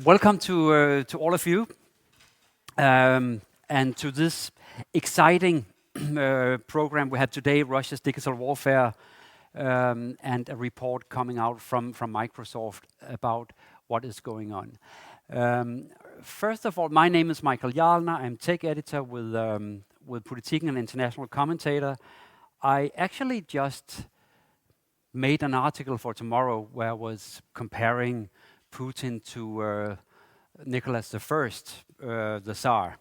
Welcome to all of you, and to this exciting program we have today, Russia's digital warfare, and a report coming out from Microsoft about what is going on. First of all, my name is Michael Jarlner. I'm tech editor with Politiken and International Commentator. I actually just made an article for tomorrow where I was comparing Putin to Nicholas I, the Tsar.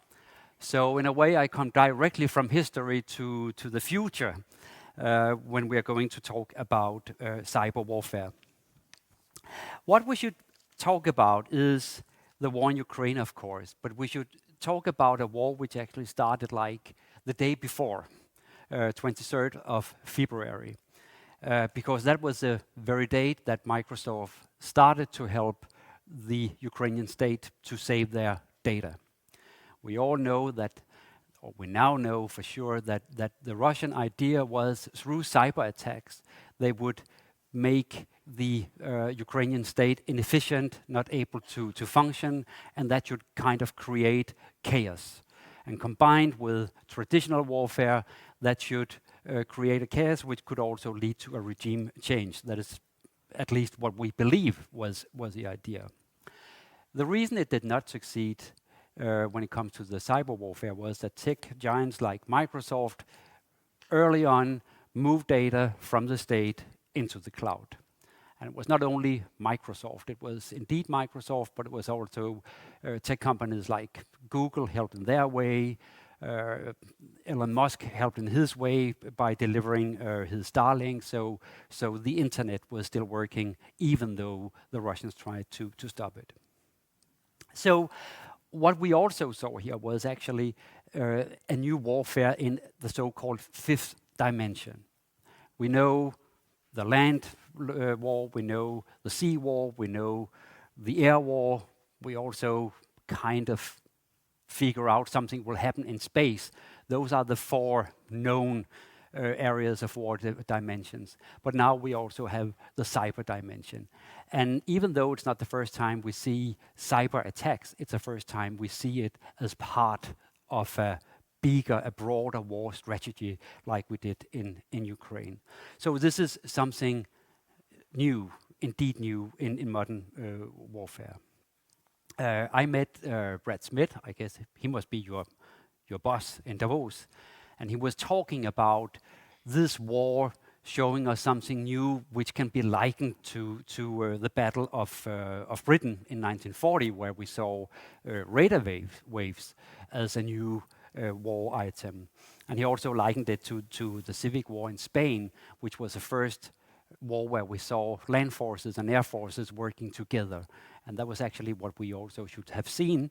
So in a way, I come directly from history to the future when we are going to talk about cyber warfare. What we should talk about is the war in Ukraine, of course, but we should talk about a war which actually started like the day before, 23rd of February. Because that was the very date that Microsoft started to help the Ukrainian state to save their data. We all know that, or we now know for sure, that the Russian idea was through cyber attacks, they would make the Ukrainian state inefficient, not able to function, and that should kind of create chaos. And combined with traditional warfare, that should create a chaos which could also lead to a regime change. That is at least what we believe was the idea. The reason it did not succeed when it comes to the cyber warfare was that tech giants like Microsoft early on moved data from the state into the cloud. And it was not only Microsoft, it was indeed Microsoft, but it was also tech companies like Google helped in their way. Elon Musk helped in his way by delivering his Starlink, so the internet was still working even though the Russians tried to stop it. So what we also saw here was actually a new warfare in the so-called fifth dimension. We know the land war, we know the sea war, we know the air war, we also kind of figure out something will happen in space. Those are the four known areas of war dimensions. But now we also have the cyber dimension. And even though it's not the first time we see cyber attacks, it's the first time we see it as part of a bigger, a broader war strategy like we did in Ukraine. So this is something new, indeed new in modern warfare. I met Brad Smith, I guess he must be your boss in Davos, and he was talking about this war showing us something new which can be likened to the Battle of Britain in 1940, where we saw radar waves as a new war item. And he also likened it to the Civic War in Spain, which was the first war where we saw land forces and air forces working together. And that was actually what we also should have seen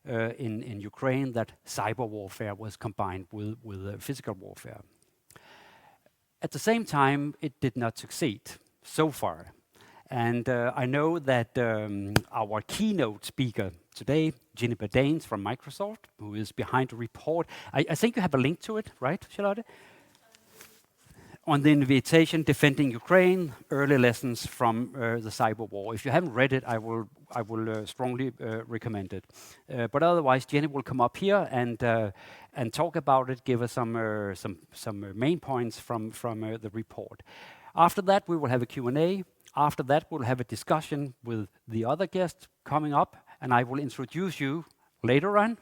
in Ukraine, that cyber warfare was combined with physical warfare. At the same time, it did not succeed so far. And I know that our keynote speaker today, Ginny Berdanes from Microsoft, who is behind the report, I think you have a link to it, right, Charlotte? On the invitation, Defending Ukraine, Early Lessons from the Cyber War. If you haven't read it, I will strongly recommend it. But otherwise, Jenny will come up here and talk about it, give us some main points from the report. After that, we will have a Q&A. After that, we'll have a discussion with the other guests coming up, and I will introduce you later on.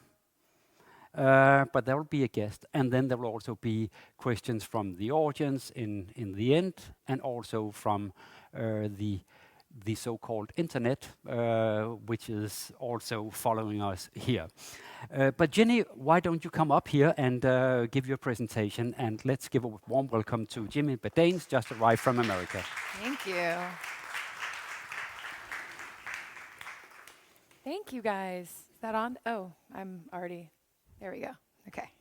But there will be a guest, and then there will also be questions from the audience in the end, and also from the so-called internet, which is also following us here. But Jenny, why don't you come up here and give your presentation, and let's give a warm welcome to Ginny Berdanes, just arrived from America. Thank you. Thank you, guys. Is that on? Oh, I'm already... There we go. Okay.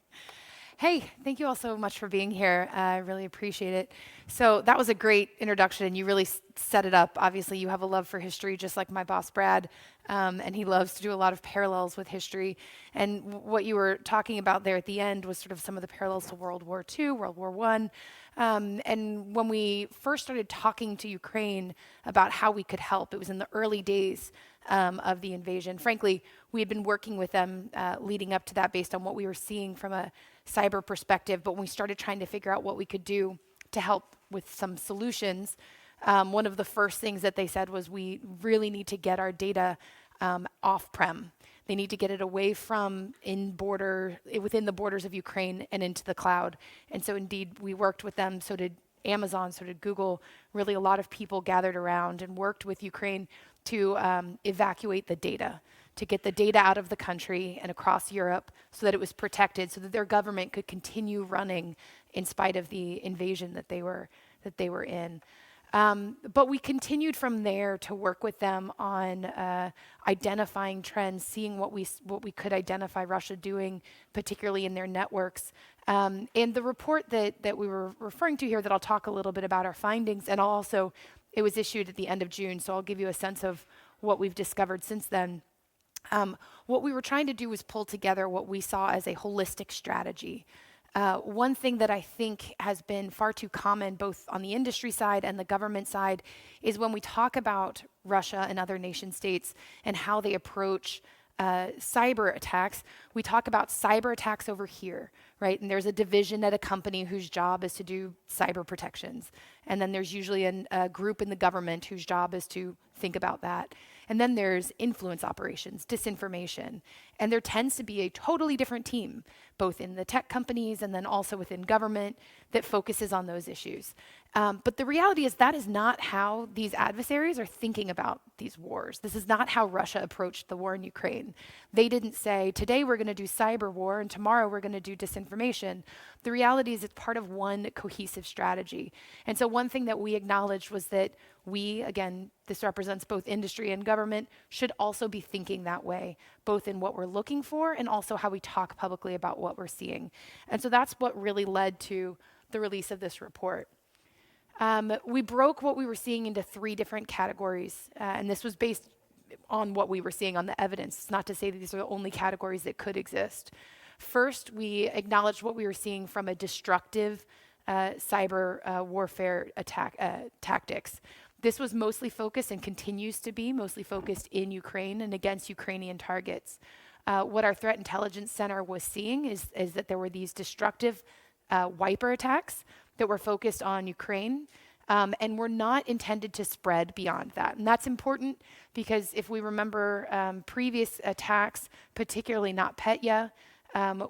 Hey, thank you all so much for being here. I really appreciate it. So that was a great introduction, and you really set it up. Obviously, you have a love for history, just like my boss, Brad, and he loves to do a lot of parallels with history. And what you were talking about there at the end was sort of some of the parallels to World War II, World War I. And when we first started talking to Ukraine about how we could help, it was in the early days of the invasion. Frankly, we had been working with them leading up to that based on what we were seeing from a cyber perspective, but when we started trying to figure out what we could do to help with some solutions, one of the first things that they said was we really need to get our data off-prem. They need to get it away from within the borders of Ukraine and into the cloud. And so indeed, we worked with them, so did Amazon, so did Google. Really a lot of people gathered around and worked with Ukraine to evacuate the data, to get the data out of the country and across Europe so that it was protected, so that their government could continue running in spite of the invasion that they were in. But we continued from there to work with them on identifying trends, seeing what we could identify Russia doing, particularly in their networks. And the report that we were referring to here, that I'll talk a little bit about our findings, and it was issued at the end of June, so I'll give you a sense of what we've discovered since then. What we were trying to do was pull together what we saw as a holistic strategy. One thing that I think has been far too common, both on the industry side and the government side, is when we talk about Russia and other nation states and how they approach cyber attacks, we talk about cyber attacks over here, right? And there's a division at a company whose job is to do cyber protections. And then there's usually a group in the government whose job is to think about that. And then there's influence operations, disinformation. And there tends to be a totally different team, both in the tech companies and then also within government, that focuses on those issues. But the reality is that is not how these adversaries are thinking about these wars. This is not how Russia approached the war in Ukraine. They didn't say, today we're going to do cyber war and tomorrow we're going to do disinformation. The reality is it's part of one cohesive strategy. And so one thing that we acknowledged was that we, again, this represents both industry and government, should also be thinking that way, both in what we're looking for and also how we talk publicly about what we're seeing. And so that's what really led to the release of this report. We broke what we were seeing into 3 different categories, and this was based on what we were seeing on the evidence. It's not to say that these are the only categories that could exist. First, we acknowledged what we were seeing from a destructive cyber warfare tactics. This was mostly focused and continues to be mostly focused in Ukraine and against Ukrainian targets. What our Threat Intelligence Center was seeing is that there were these destructive wiper attacks that were focused on Ukraine and were not intended to spread beyond that. And that's important because if we remember previous attacks, particularly NotPetya,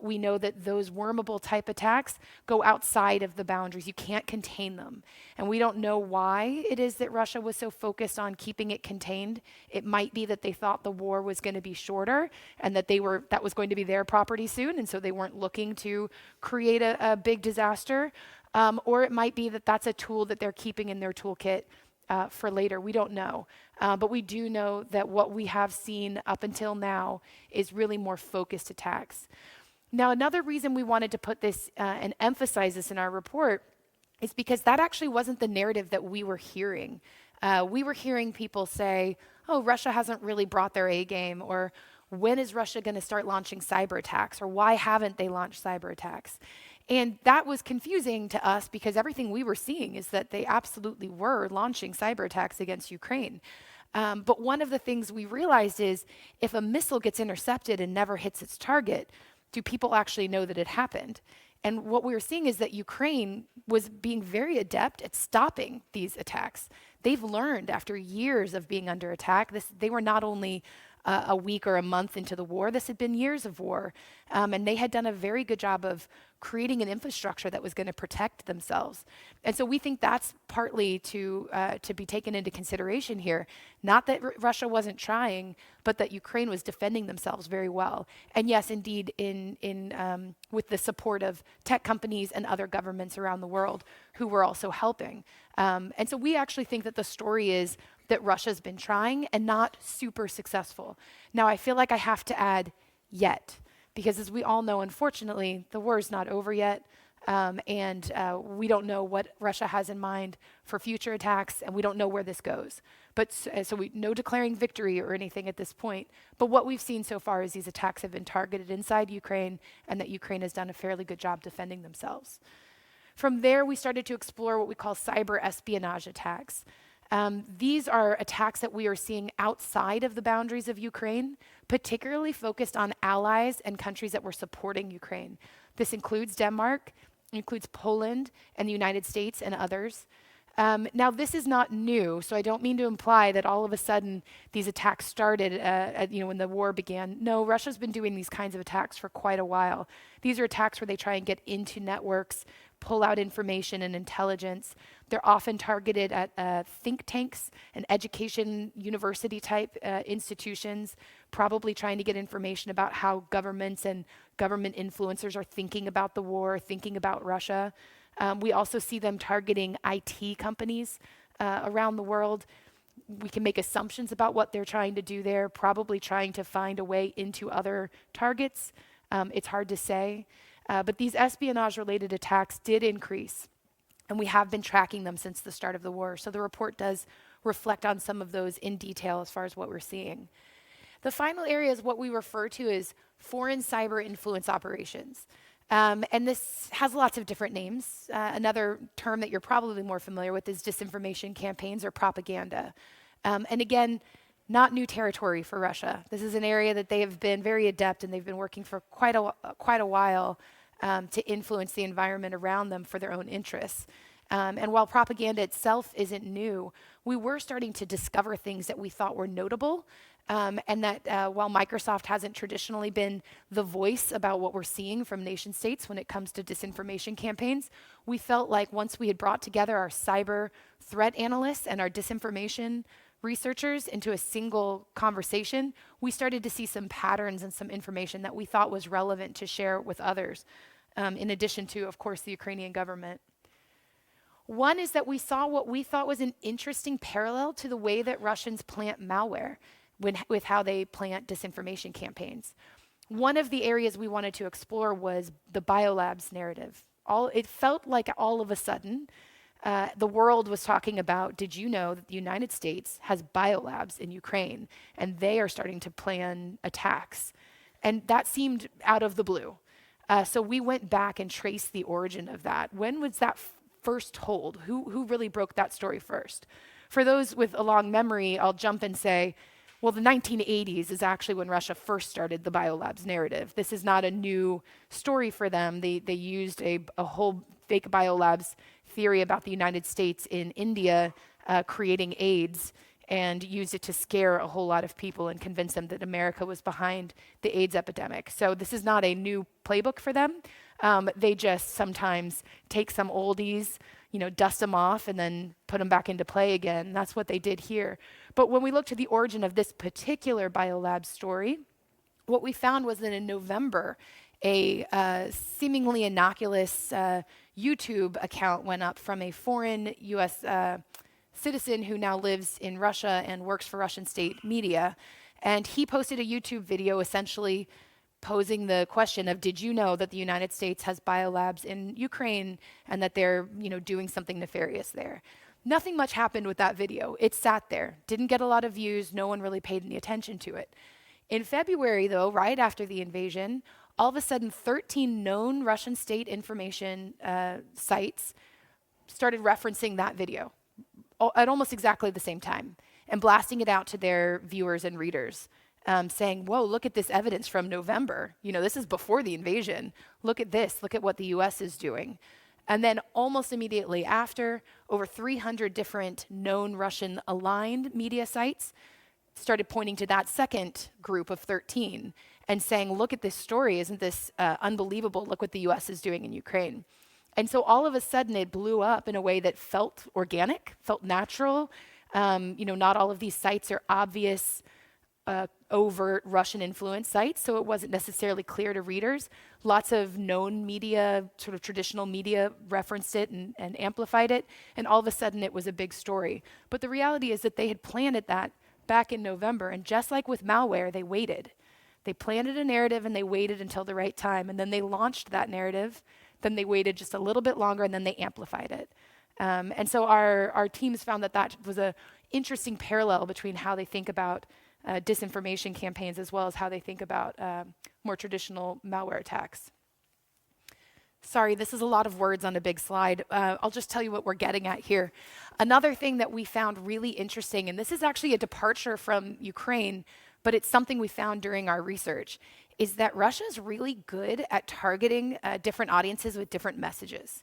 we know that those wormable type attacks go outside of the boundaries. You can't contain them. And we don't know why it is that Russia was so focused on keeping it contained. It might be that they thought the war was going to be shorter and that that was going to be their property soon, and so they weren't looking to create a big disaster. Or it might be that that's a tool that they're keeping in their toolkit for later. We don't know. But we do know that what we have seen up until now is really more focused attacks. Now, another reason we wanted to put this and emphasize this in our report is because that actually wasn't the narrative that we were hearing. We were hearing people say, oh, Russia hasn't really brought their A game, or when is Russia going to start launching cyber attacks, or why haven't they launched cyber attacks? And that was confusing to us because everything we were seeing is that they absolutely were launching cyber attacks against Ukraine. But one of the things we realized is if a missile gets intercepted and never hits its target, do people actually know that it happened? And what we were seeing is that Ukraine was being very adept at stopping these attacks. They've learned after years of being under attack, they were not only a week or a month into the war. This had been years of war. And they had done a very good job of creating an infrastructure that was going to protect themselves. And so we think that's partly to be taken into consideration here. Not that Russia wasn't trying, but that Ukraine was defending themselves very well. And yes, indeed, with the support of tech companies and other governments around the world who were also helping. And so we actually think that the story is that Russia's been trying and not super successful. Now, I feel like I have to add yet, because as we all know, unfortunately, the war is not over yet. And we don't know what Russia has in mind for future attacks, and we don't know where this goes. But so no declaring victory or anything at this point. But what we've seen so far is these attacks have been targeted inside Ukraine, and that Ukraine has done a fairly good job defending themselves. From there, we started to explore what we call cyber espionage attacks. These are attacks that we are seeing outside of the boundaries of Ukraine, particularly focused on allies and countries that were supporting Ukraine. This includes Denmark, includes Poland and the United States and others. Now, this is not new, so I don't mean to imply that all of a sudden these attacks started when the war began. No, Russia's been doing these kinds of attacks for quite a while. These are attacks where they try and get into networks, pull out information and intelligence. They're often targeted at think tanks and education, university-type institutions, probably trying to get information about how governments and government influencers are thinking about the war, thinking about Russia. We also see them targeting IT companies around the world. We can make assumptions about what they're trying to do there, probably trying to find a way into other targets. It's hard to say. But these espionage-related attacks did increase, and we have been tracking them since the start of the war. So the report does reflect on some of those in detail as far as what we're seeing. The final area is what we refer to as foreign cyber influence operations. And this has lots of different names. Another term that you're probably more familiar with is disinformation campaigns or propaganda. And again, not new territory for Russia. This is an area that they have been very adept, and they've been working for quite a while to influence the environment around them for their own interests. And while propaganda itself isn't new, we were starting to discover things that we thought were notable. And that while Microsoft hasn't traditionally been the voice about what we're seeing from nation states when it comes to disinformation campaigns, we felt like once we had brought together our cyber threat analysts and our disinformation researchers into a single conversation, we started to see some patterns and some information that we thought was relevant to share with others, in addition to, of course, the Ukrainian government. One is that we saw what we thought was an interesting parallel to the way that Russians plant malware with how they plant disinformation campaigns. One of the areas we wanted to explore was the biolabs narrative. It felt like all of a sudden, the world was talking about, did you know that the United States has biolabs in Ukraine, and they are starting to plan attacks? And that seemed out of the blue. So we went back and traced the origin of that. When was that first told? Who really broke that story first? For those with a long memory, I'll jump and say, well, the 1980s is actually when Russia first started the biolabs narrative. This is not a new story for them. They used a whole fake biolabs theory about the United States in India creating AIDS, and used it to scare a whole lot of people and convince them that America was behind the AIDS epidemic. So this is not a new playbook for them. They just sometimes take some oldies, dust them off and then put them back into play again. That's what they did here. But when we look to the origin of this particular biolab story, what we found was that in November, a seemingly innocuous YouTube account went up from a foreign US citizen who now lives in Russia and works for Russian state media. And he posted a YouTube video essentially posing the question of, did you know that the United States has biolabs in Ukraine and that they're doing something nefarious there? Nothing much happened with that video. It sat there, didn't get a lot of views, no one really paid any attention to it. In February, though, right after the invasion, all of a sudden 13 known Russian state information sites started referencing that video at almost exactly the same time and blasting it out to their viewers and readers. Saying, whoa, look at this evidence from November. This is before the invasion. Look at this. Look at what the US is doing. And then almost immediately after, over 300 different known Russian aligned media sites started pointing to that second group of 13 and saying, look at this story. Isn't this unbelievable? Look what the US is doing in Ukraine. And so all of a sudden it blew up in a way that felt organic, felt natural. Not all of these sites are obvious overt Russian influence sites, so it wasn't necessarily clear to readers. Lots of known media, sort of traditional media, referenced it and amplified it, and all of a sudden it was a big story. But the reality is that they had planted that back in November, and just like with malware, they waited. They planted a narrative and they waited until the right time, and then they launched that narrative, then they waited just a little bit longer, and then they amplified it. And so our teams found that was an interesting parallel between how they think about disinformation campaigns as well as how they think about more traditional malware attacks. Sorry, this is a lot of words on a big slide. I'll just tell you what we're getting at here. Another thing that we found really interesting, and this is actually a departure from Ukraine, but it's something we found during our research, is that Russia is really good at targeting different audiences with different messages.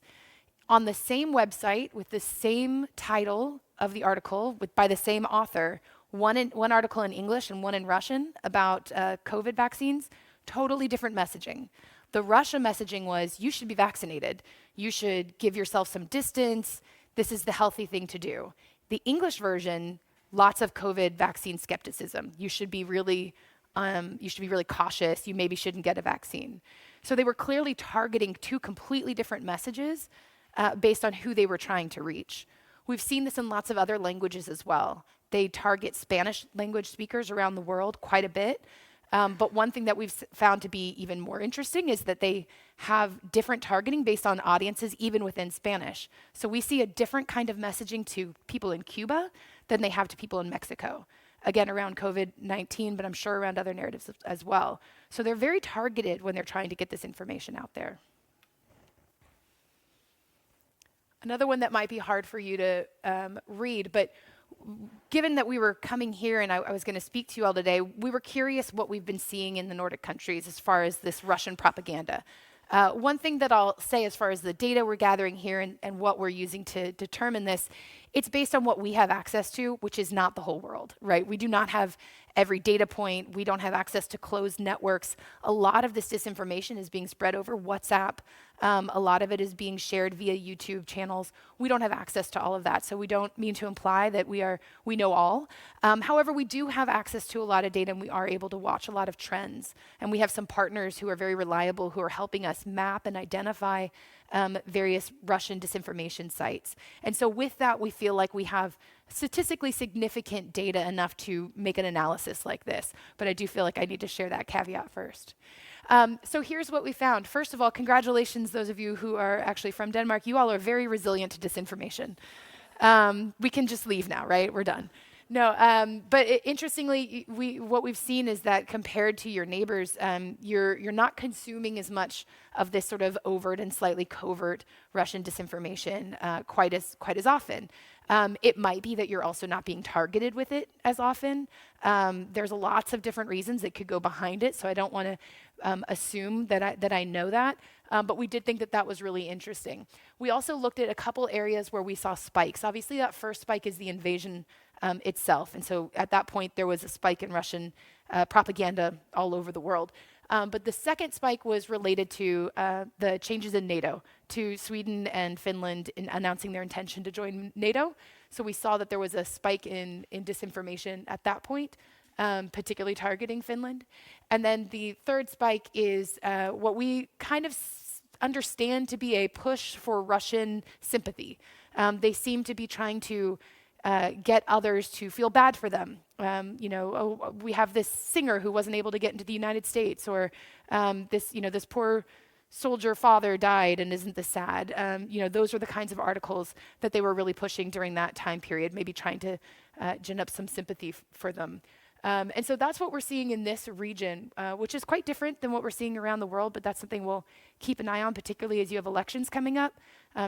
On the same website, with the same title of the article, by the same author, one article in English and one in Russian about COVID vaccines, totally different messaging. The Russia messaging was, you should be vaccinated. You should give yourself some distance. This is the healthy thing to do. The English version, lots of COVID vaccine skepticism. You should be really cautious. You maybe shouldn't get a vaccine. So they were clearly targeting two completely different messages based on who they were trying to reach. We've seen this in lots of other languages as well. They target Spanish language speakers around the world quite a bit. But one thing that we've found to be even more interesting is that they have different targeting based on audiences, even within Spanish. So we see a different kind of messaging to people in Cuba than they have to people in Mexico. Again, around COVID-19, but I'm sure around other narratives as well. So they're very targeted when they're trying to get this information out there. Another one that might be hard for you to read, but given that we were coming here and I was going to speak to you all today, we were curious what we've been seeing in the Nordic countries as far as this Russian propaganda. One thing that I'll say as far as the data we're gathering here and what we're using to determine this, it's based on what we have access to, which is not the whole world, right? We do not have every data point. We don't have access to closed networks. A lot of this disinformation is being spread over WhatsApp. A lot of it is being shared via YouTube channels. We don't have access to all of that, so we don't mean to imply that we know all. However, we do have access to a lot of data, and we are able to watch a lot of trends. And we have some partners who are very reliable, who are helping us map and identify various Russian disinformation sites. And so with that, we feel like we have statistically significant data enough to make an analysis like this. But I do feel like I need to share that caveat first. So here's what we found. First of all, congratulations, those of you who are actually from Denmark. You all are very resilient to disinformation. We can just leave now, right? We're done. No, but interestingly, what we've seen is that compared to your neighbors, you're not consuming as much of this sort of overt and slightly covert Russian disinformation quite as often. It might be that you're also not being targeted with it as often. There's lots of different reasons that could go behind it, so I don't want to assume that I know that. But we did think that that was really interesting. We also looked at a couple areas where we saw spikes. Obviously, that first spike is the invasion itself. And so at that point, there was a spike in Russian propaganda all over the world. But the second spike was related to the changes in NATO, to Sweden and Finland in announcing their intention to join NATO. So we saw that there was a spike in disinformation at that point, particularly targeting Finland. And then the third spike is what we kind of understand to be a push for Russian sympathy. They seem to be trying to get others to feel bad for them. We have this singer who wasn't able to get into the United States, or this poor soldier father died, and isn't this sad? Those are the kinds of articles that they were really pushing during that time period, maybe trying to gin up some sympathy for them. And so that's what we're seeing in this region, which is quite different than what we're seeing around the world, but that's something we'll keep an eye on, particularly as you have elections coming up,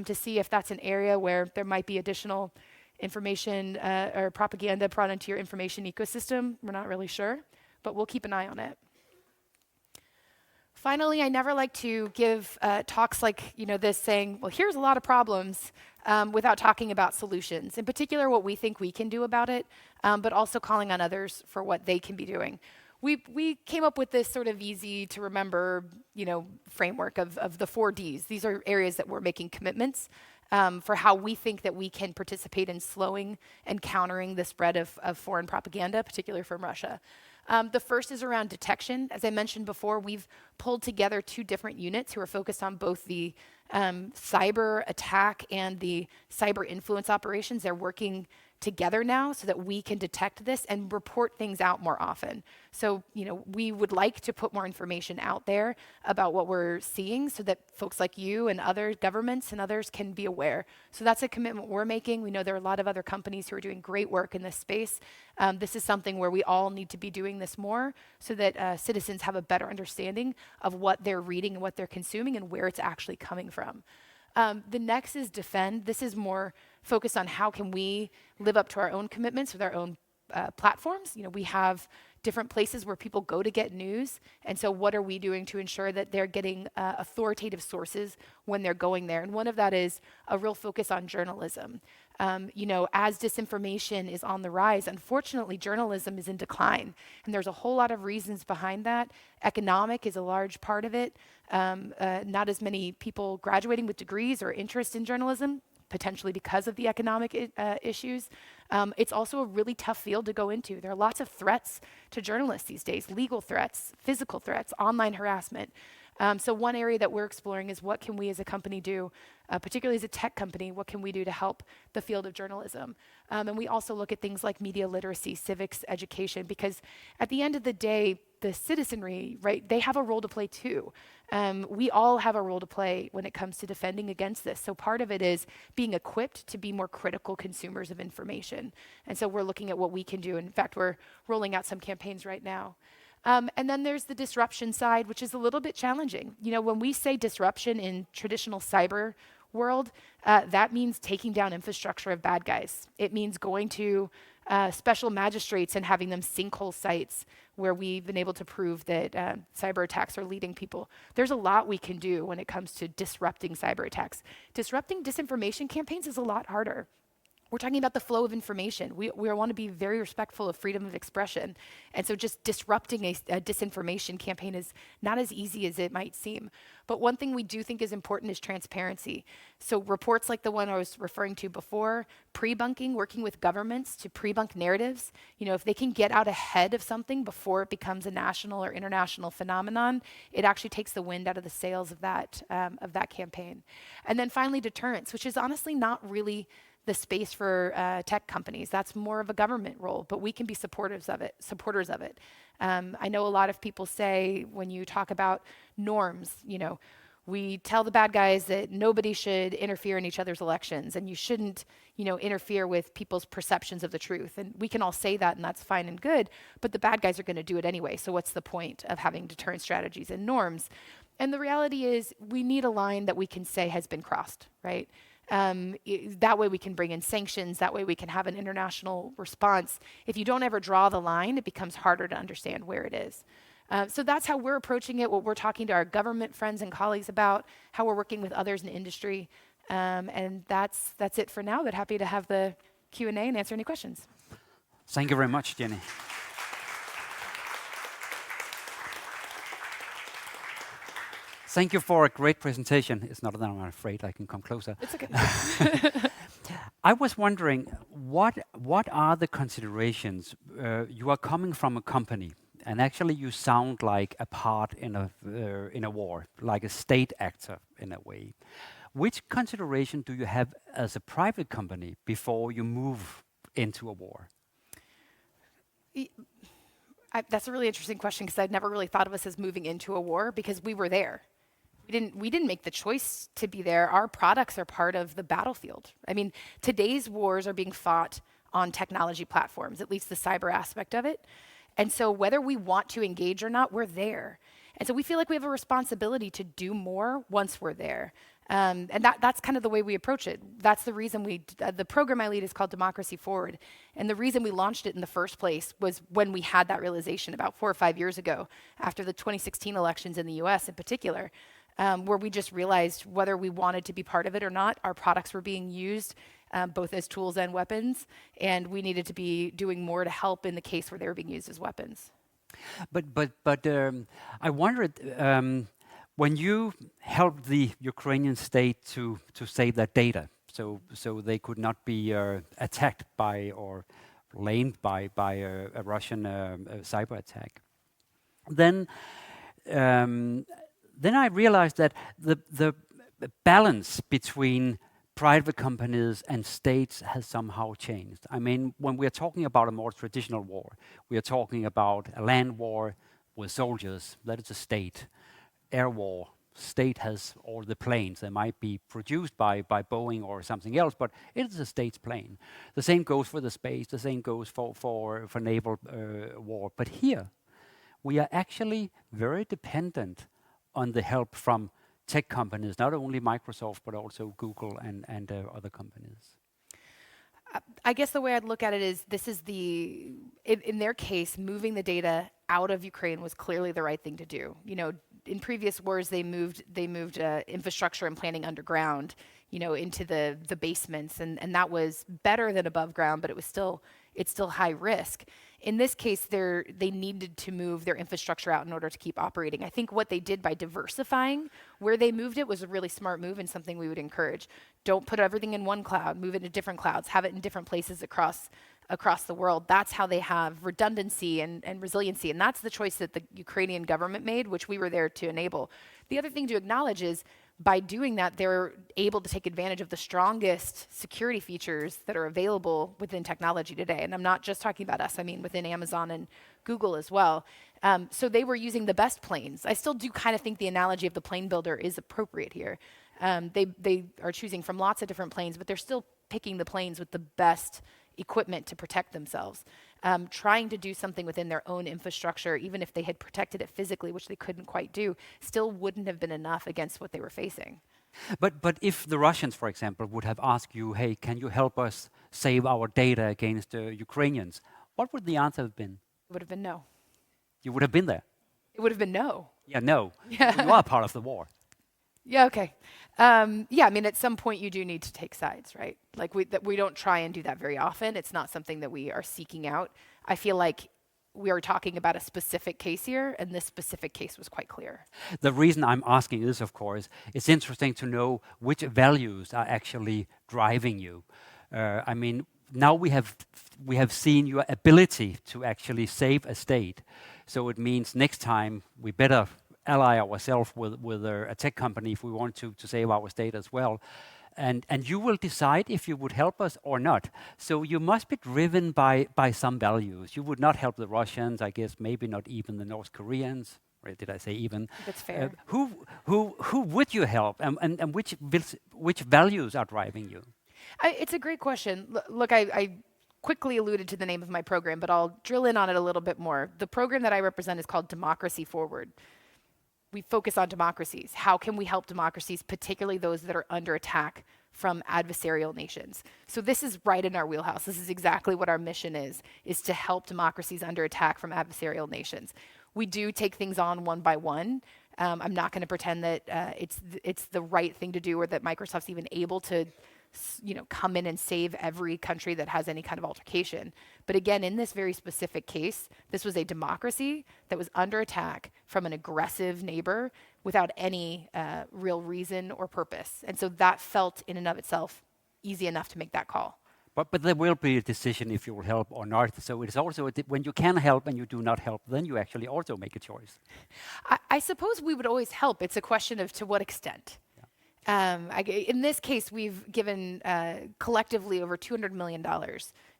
to see if that's an area where there might be additional information or propaganda brought into your information ecosystem. We're not really sure, but we'll keep an eye on it. Finally, I never like to give talks like this saying, well, here's a lot of problems without talking about solutions. In particular, what we think we can do about it, but also calling on others for what they can be doing. We came up with this sort of easy to remember, framework of the 4 Ds. These are areas that we're making commitments for how we think that we can participate in slowing and countering the spread of foreign propaganda, particularly from Russia. The first is around detection. As I mentioned before, we've pulled together 2 different units who are focused on both the cyber attack and the cyber influence operations. They're working together now so that we can detect this and report things out more often. So, we would like to put more information out there about what we're seeing so that folks like you and other governments and others can be aware. So that's a commitment we're making. We know there are a lot of other companies who are doing great work in this space. This is something where we all need to be doing this more so that citizens have a better understanding of what they're reading and what they're consuming and where it's actually coming from. The next is defend. This is more focused on how can we live up to our own commitments with our own platforms. We have different places where people go to get news. And so what are we doing to ensure that they're getting authoritative sources when they're going there? And one of that is a real focus on journalism. As disinformation is on the rise, unfortunately, journalism is in decline. And there's a whole lot of reasons behind that. Economic is a large part of it. Not as many people graduating with degrees or interest in journalism, potentially because of the economic issues. It's also a really tough field to go into. There are lots of threats to journalists these days, legal threats, physical threats, online harassment. So one area that we're exploring is what can we as a company do, particularly as a tech company, what can we do to help the field of journalism? And we also look at things like media literacy, civics education, because at the end of the day, the citizenry, right, they have a role to play too. We all have a role to play when it comes to defending against this. So part of it is being equipped to be more critical consumers of information. And so we're looking at what we can do. In fact, we're rolling out some campaigns right now. And then there's the disruption side, which is a little bit challenging. When we say disruption in traditional cyber world, that means taking down infrastructure of bad guys. It means going to special magistrates and having them sinkhole sites where we've been able to prove that cyber attacks are leading people. There's a lot we can do when it comes to disrupting cyber attacks. Disrupting disinformation campaigns is a lot harder. We're talking about the flow of information. We want to be very respectful of freedom of expression. And so just disrupting a disinformation campaign is not as easy as it might seem. But one thing we do think is important is transparency. So reports like the one I was referring to before, pre-bunking, working with governments to pre-bunk narratives. If they can get out ahead of something before it becomes a national or international phenomenon, it actually takes the wind out of the sails of that campaign. And then finally, deterrence, which is honestly not really the space for tech companies. That's more of a government role, but we can be supporters of it. I know a lot of people say when you talk about norms, we tell the bad guys that nobody should interfere in each other's elections and you shouldn't, interfere with people's perceptions of the truth. And we can all say that and that's fine and good, but the bad guys are going to do it anyway. So what's the point of having deterrence strategies and norms? And the reality is we need a line that we can say has been crossed, right? That way we can bring in sanctions. That way we can have an international response. If you don't ever draw the line, it becomes harder to understand where it is. So that's how we're approaching it, what we're talking to our government friends and colleagues about, how we're working with others in the industry. And that's it for now, but happy to have the Q&A and answer any questions. Thank you very much, Jenny. Thank you for a great presentation. It's not that I'm afraid I can come closer. It's okay. I was wondering, what are the considerations? You are coming from a company, and actually you sound like a part in a war, like a state actor in a way. Which consideration do you have as a private company before you move into a war? That's a really interesting question because I'd never really thought of us as moving into a war because we were there. We didn't make the choice to be there. Our products are part of the battlefield. I mean, today's wars are being fought on technology platforms, at least the cyber aspect of it. And so whether we want to engage or not, we're there. And so we feel like we have a responsibility to do more once we're there. And that's kind of the way we approach it. That's the reason the program I lead is called Democracy Forward. And the reason we launched it in the first place was when we had that realization about 4 or 5 years ago, after the 2016 elections in the US in particular, where we just realized whether we wanted to be part of it or not, our products were being used both as tools and weapons, and we needed to be doing more to help in the case where they were being used as weapons. But I wondered, when you helped the Ukrainian state to save their data, so they could not be attacked by or lamed by a Russian cyber attack, then I realized that the balance between private companies and states has somehow changed. I mean, when we are talking about a more traditional war, we are talking about a land war with soldiers, that is a state. Air war, state has all the planes. They might be produced by Boeing or something else, but it is a state's plane. The same goes for the space, the same goes for naval war. But here, we are actually very dependent on the help from tech companies, not only Microsoft, but also Google and other companies. I guess the way I'd look at it is this is in their case, moving the data out of Ukraine was clearly the right thing to do. You know, in previous wars, they moved infrastructure and planning underground, you know, into the basements, and that was better than above ground, but it's still high risk. In this case, they needed to move their infrastructure out in order to keep operating. I think what they did by diversifying where they moved it was a really smart move and something we would encourage. Don't put everything in one cloud, move it to different clouds, have it in different places across the world. That's how they have redundancy and resiliency. And that's the choice that the Ukrainian government made, which we were there to enable. The other thing to acknowledge is by doing that, they're able to take advantage of the strongest security features that are available within technology today. And I'm not just talking about us, I mean within Amazon and Google as well. So they were using the best planes. I still do kind of think the analogy of the plane builder is appropriate here. They are choosing from lots of different planes, but they're still picking the planes with the best equipment to protect themselves. Trying to do something within their own infrastructure, even if they had protected it physically, which they couldn't quite do, still wouldn't have been enough against what they were facing. But if the Russians, for example, would have asked you, hey, can you help us save our data against the Ukrainians? What would the answer have been? It would have been no. You would have been there. It would have been no. Yeah, no. Yeah. You are part of the war. Yeah, okay. Yeah, I mean, at some point you do need to take sides, right? Like we don't try and do that very often. It's not something that we are seeking out. I feel like we are talking about a specific case here, and this specific case was quite clear. The reason I'm asking is, of course, it's interesting to know which values are actually driving you. I mean, now we have seen your ability to actually save a state. So it means next time we better ally ourselves with a tech company if we want to save our state as well. And you will decide if you would help us or not. So you must be driven by some values. You would not help the Russians, I guess, maybe not even the North Koreans. Or did I say even? That's fair. Who would you help, and which values are driving you? It's a great question. Look, I quickly alluded to the name of my program, but I'll drill in on it a little bit more. The program that I represent is called Democracy Forward. We focus on democracies. How can we help democracies, particularly those that are under attack from adversarial nations? So this is right in our wheelhouse. This is exactly what our mission is to help democracies under attack from adversarial nations. We do take things on one by one. I'm not going to pretend that it's the right thing to do or that Microsoft's even able to come in and save every country that has any kind of altercation. But again, in this very specific case, this was a democracy that was under attack from an aggressive neighbor without any real reason or purpose. And so that felt in and of itself easy enough to make that call. But there will be a decision if you will help or not. So it's also, when you can help and you do not help, then you actually also make a choice. I suppose we would always help. It's a question of to what extent. In this case, we've given collectively over $200 million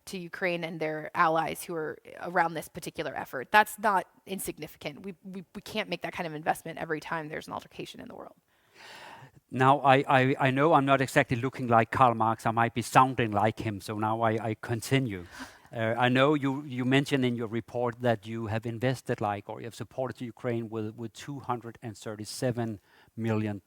to Ukraine and their allies who are around this particular effort. That's not insignificant. We can't make that kind of investment every time there's an altercation in the world. Now, I know I'm not exactly looking like Karl Marx. I might be sounding like him, so now I continue. I know you mentioned in your report that you have invested or you have supported Ukraine with $237 million.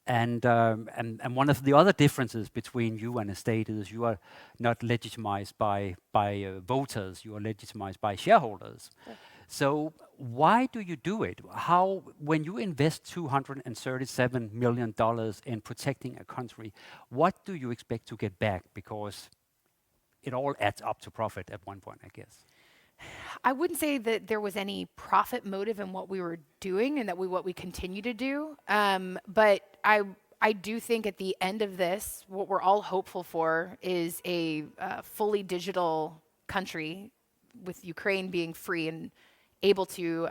And one of the other differences between you and a state is you are not legitimized by voters, you are legitimized by shareholders. Yeah. So why do you do it? When you invest $237 million in protecting a country, what do you expect to get back? Because it all adds up to profit at one point, I guess. I wouldn't say that there was any profit motive in what we were doing and what we continue to do. But I do think at the end of this, what we're all hopeful for is a fully digital country with Ukraine being free and able to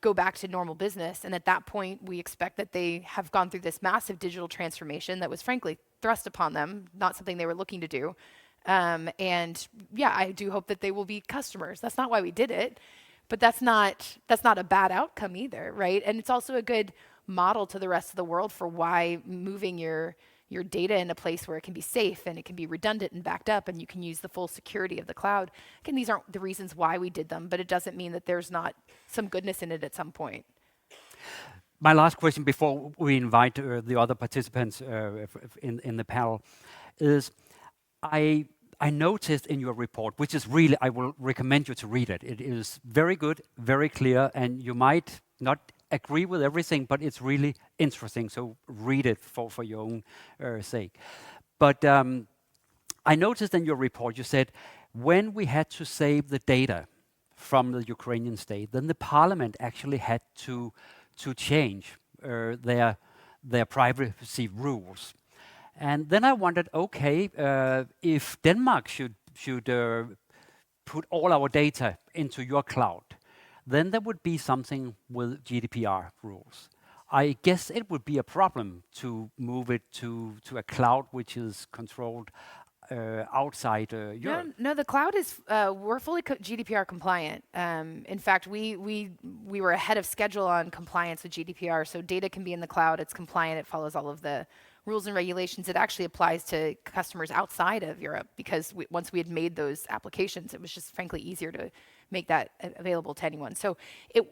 go back to normal business. And at that point, we expect that they have gone through this massive digital transformation that was frankly thrust upon them, not something they were looking to do. And yeah, I do hope that they will be customers. That's not why we did it, but that's not a bad outcome either, right? And it's also a good model to the rest of the world for why moving your data in a place where it can be safe and it can be redundant and backed up and you can use the full security of the cloud. Again, these aren't the reasons why we did them, but it doesn't mean that there's not some goodness in it at some point. My last question before we invite the other participants in the panel is, I noticed in your report, which is really, I will recommend you to read it. It is very good, very clear, and you might not agree with everything, but it's really interesting. So read it for your own sake. But I noticed in your report you said when we had to save the data from the Ukrainian state, then the parliament actually had to change their privacy rules. And then I wondered, okay, if Denmark should put all our data into your cloud, then there would be something with GDPR rules. I guess it would be a problem to move it to a cloud which is controlled outside Europe. No, the cloud is, we're fully GDPR compliant. In fact, we were ahead of schedule on compliance with GDPR, so data can be in the cloud, it's compliant, it follows all of the rules and regulations. It actually applies to customers outside of Europe because once we had made those applications, it was just frankly easier to make that available to anyone. So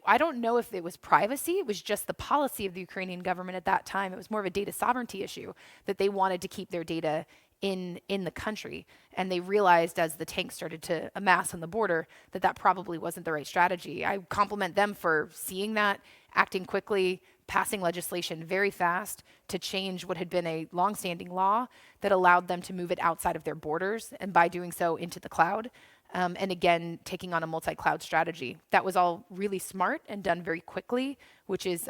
I don't know if it was privacy, it was just the policy of the Ukrainian government at that time. It was more of a data sovereignty issue that they wanted to keep their data in the country. And they realized as the tanks started to amass on the border that probably wasn't the right strategy. I compliment them for seeing that, acting quickly, passing legislation very fast to change what had been a longstanding law that allowed them to move it outside of their borders, and by doing so into the cloud. And again, taking on a multi-cloud strategy. That was all really smart and done very quickly, which is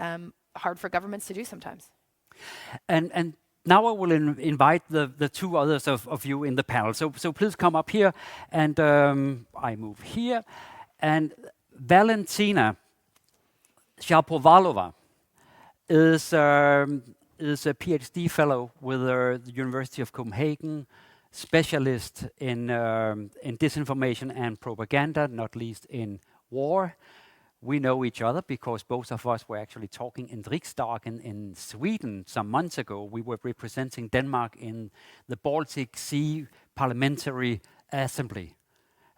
hard for governments to do sometimes. And now I will invite the two others of you in the panel. So please come up here, and I move here. And Valentina Shapovalova is a PhD fellow with the University of Copenhagen, specialist in disinformation and propaganda, not least in war. We know each other because both of us were actually talking in Riksdagen in Sweden some months ago. We were representing Denmark in the Baltic Sea Parliamentary Assembly.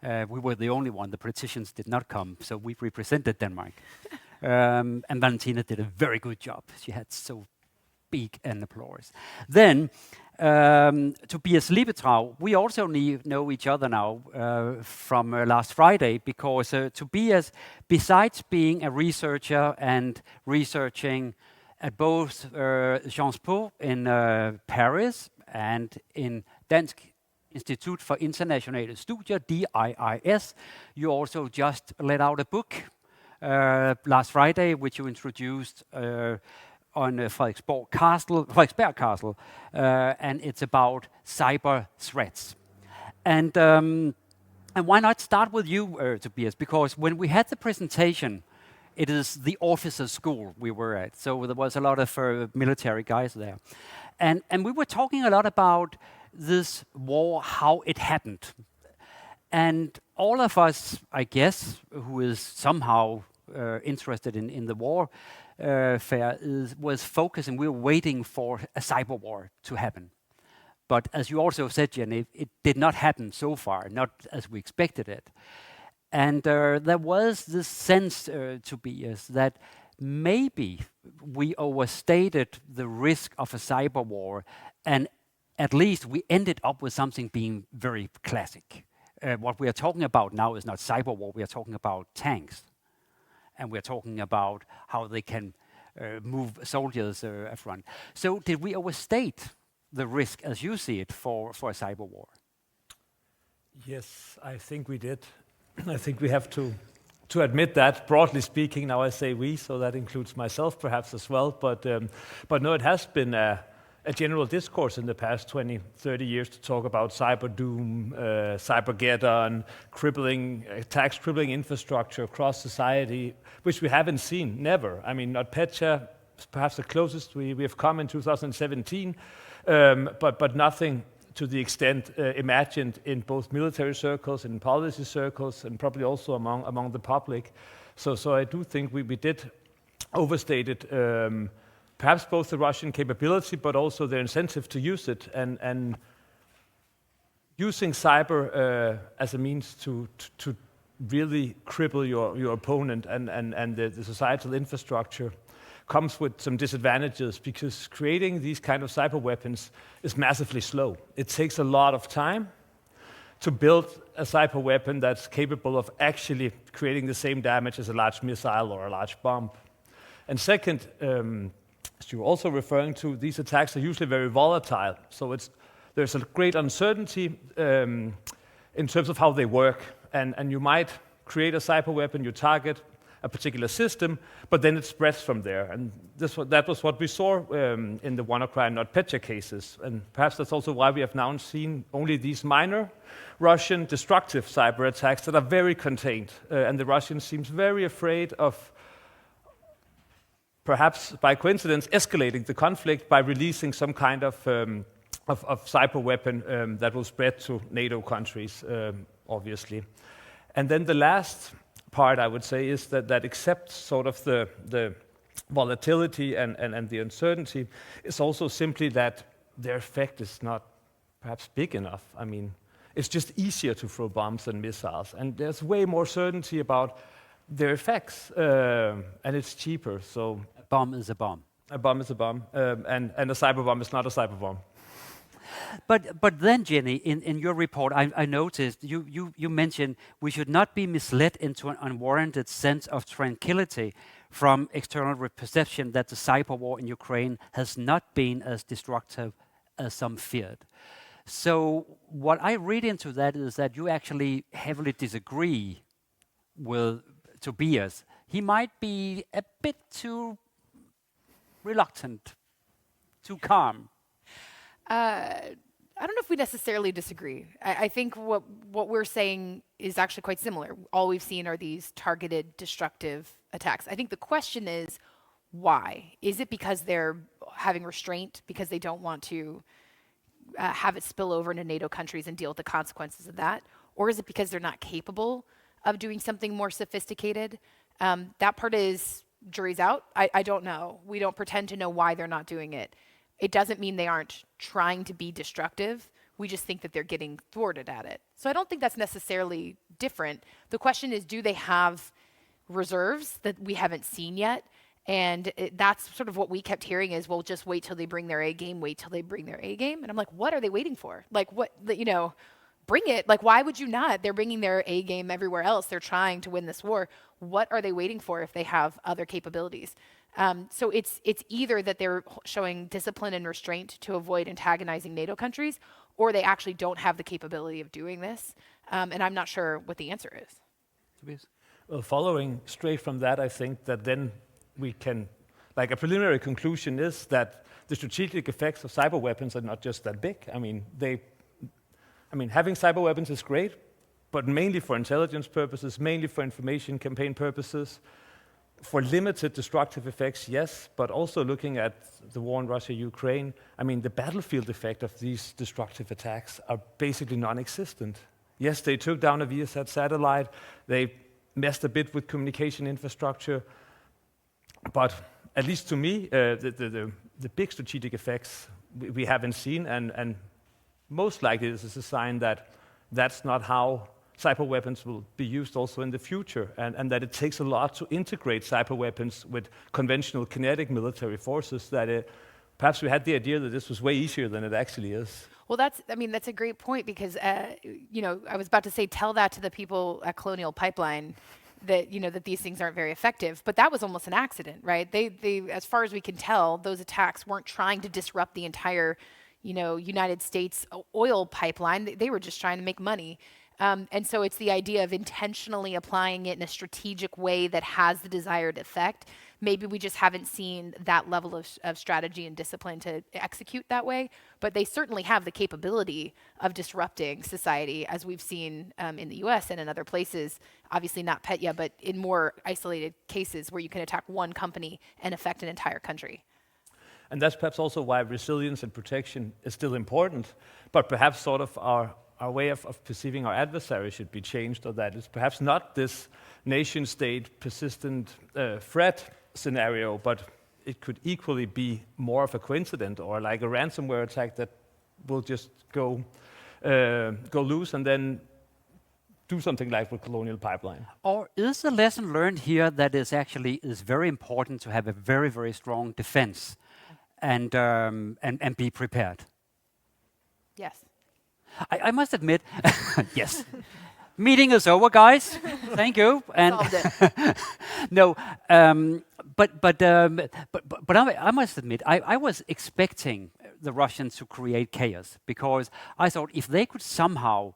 We were the only one. The politicians did not come, so we represented Denmark. And Valentina did a very good job. She had so big an applause. Then Tobias Liebetrau, we also know each other now from last Friday, because Tobias, besides being a researcher and researching at both Sciences Po in Paris and in Dansk Institut for Internationale Studier, DIIS, you also just let out a book last Friday, which you introduced on Frederiksberg Castle, and it's about cyber threats. And why not start with you, Tobias? Because when we had the presentation, it is the officers' school we were at, so there was a lot of military guys there. And we were talking a lot about this war, how it happened. And all of us, I guess, who is somehow interested in the war was focusing, we were waiting for a cyber war to happen. But as you also said, Jenny, it did not happen so far, not as we expected it. And there was this sense, Tobias, that maybe we overstated the risk of a cyber war, and at least we ended up with something being very classic. What we are talking about now is not cyber war, we are talking about tanks. And we're talking about how they can move soldiers up front. So did we overstate the risk, as you see it, for a cyber war? Yes, I think we did. I think we have to admit that, broadly speaking. Now I say we, so that includes myself perhaps as well. But no, it has been a a general discourse in the past 20, 30 years to talk about cyber doom, cybergeddon, crippling attacks, crippling infrastructure across society, which we haven't seen, never. I mean, NotPetya is perhaps the closest we have come in 2017, but nothing to the extent imagined in both military circles, in policy circles, and probably also among the public. So I do think we did overstate it, perhaps both the Russian capability, but also their incentive to use it, and using cyber as a means to really cripple your opponent and the societal infrastructure comes with some disadvantages, because creating these kind of cyber weapons is massively slow. It takes a lot of time to build a cyber weapon that's capable of actually creating the same damage as a large missile or a large bomb. And second, as you were also referring to, these attacks are usually very volatile. So there's a great uncertainty in terms of how they work. And you might create a cyber weapon, you target a particular system, but then it spreads from there. And that was what we saw in the WannaCry and NotPetya cases. And perhaps that's also why we have now seen only these minor Russian destructive cyber attacks that are very contained. And the Russians seems very afraid of, perhaps by coincidence, escalating the conflict by releasing some kind of cyber weapon that will spread to NATO countries, obviously. And then the last part, I would say, is that except sort of the volatility and the uncertainty, is also simply that their effect is not perhaps big enough. I mean, it's just easier to throw bombs and missiles, and there's way more certainty about their effects, and it's cheaper. So A bomb is a bomb. a bomb is a bomb, and a cyber bomb is not a cyber bomb. But then, Jenny, in your report, I noticed you mentioned we should not be misled into an unwarranted sense of tranquility from external perception that the cyber war in Ukraine has not been as destructive as some feared. So what I read into that is that you actually heavily disagree with Tobias. He might be a bit too reluctant, too calm. I don't know if we necessarily disagree. I think what we're saying is actually quite similar. All we've seen are these targeted destructive attacks. I think the question is, why? Is it because they're having restraint, because they don't want to have it spill over into NATO countries and deal with the consequences of that? Or is it because they're not capable of doing something more sophisticated? That part is jury's out. I don't know. We don't pretend to know why they're not doing it. It doesn't mean they aren't trying to be destructive. We just think that they're getting thwarted at it. So I don't think that's necessarily different. The question is, do they have reserves that we haven't seen yet? And that's sort of what we kept hearing is, well, just wait till they bring their A game, wait till they bring their A game. And I'm like, what are they waiting for? Like, what, bring it. Like, why would you not? They're bringing their A game everywhere else. They're trying to win this war. What are they waiting for if they have other capabilities? So it's either that they're showing discipline and restraint to avoid antagonizing NATO countries, or they actually don't have the capability of doing this. And I'm not sure what the answer is. Tobias? Well, following straight from that, I think that then we can, like a preliminary conclusion is that the strategic effects of cyber weapons are not just that big. I mean, having cyber weapons is great, but mainly for intelligence purposes, mainly for information campaign purposes. For limited destructive effects, yes, but also looking at the war in Russia-Ukraine, I mean, the battlefield effect of these destructive attacks are basically non-existent. Yes, they took down a Viasat satellite, they messed a bit with communication infrastructure, but at least to me, the big strategic effects we haven't seen, and most likely this is a sign that that's not how cyber weapons will be used also in the future, and that it takes a lot to integrate cyber weapons with conventional kinetic military forces, that perhaps we had the idea that this was way easier than it actually is. Well, that's a great point, because, I was about to say, tell that to the people at Colonial Pipeline, that, that these things aren't very effective, but that was almost an accident, right? They, as far as we can tell, those attacks weren't trying to disrupt the entire, United States oil pipeline. They were just trying to make money. And so it's the idea of intentionally applying it in a strategic way that has the desired effect Maybe we just haven't seen that level of strategy and discipline to execute that way, but they certainly have the capability of disrupting society, as we've seen in the US and in other places, obviously not Petya, but in more isolated cases where you can attack one company and affect an entire country. And that's perhaps also why resilience and protection is still important, but perhaps sort of our way of perceiving our adversary should be changed, or that it's perhaps not this nation-state persistent threat scenario, but it could equally be more of a coincidence, or like a ransomware attack that will just go loose and then do something like with Colonial Pipeline. Or is the lesson learned here that is very important to have a very, very strong defense and be prepared? Yes. I must admit, yes. Meeting is over, guys. Thank you. And Solved it. no, but I must admit, I was expecting the Russians to create chaos, because I thought if they could somehow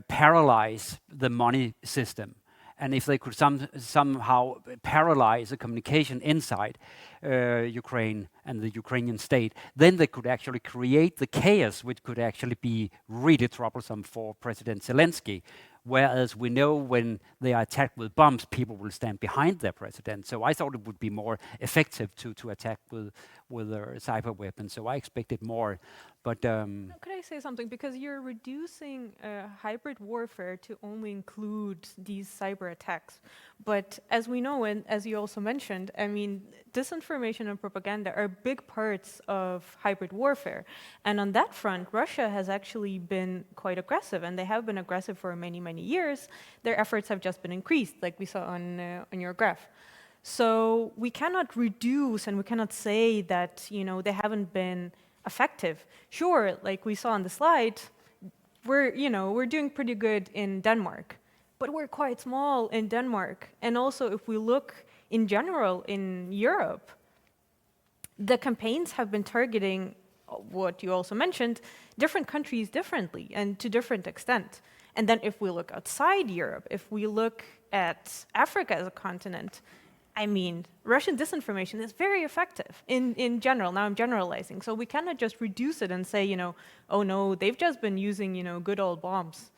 paralyze the money system, and if they could somehow paralyze the communication inside Ukraine and the Ukrainian state, then they could actually create the chaos, which could actually be really troublesome for President Zelensky. Whereas we know when they are attacked with bombs, people will stand behind their president. So I thought it would be more effective to attack with cyber weapons. So I expected more. But could I say something? Because you're reducing hybrid warfare to only include these cyber attacks. But as we know, and as you also mentioned, I mean, disinformation and propaganda are big parts of hybrid warfare. And on that front, Russia has actually been quite aggressive, and they have been aggressive for many, many years. Their efforts have just been increased, like we saw on your graph. So we cannot reduce, and we cannot say that, you know, they haven't been effective. Sure, like we saw on the slide, we're doing pretty good in Denmark, but we're quite small in Denmark. And also, if we look in general in Europe, the campaigns have been targeting what you also mentioned, different countries differently and to different extent. And then if we look outside Europe, if we look at Africa as a continent, I mean, Russian disinformation is very effective in general. Now I'm generalizing. So we cannot just reduce it and say, you know, oh no, they've just been using, you know, good old bombs.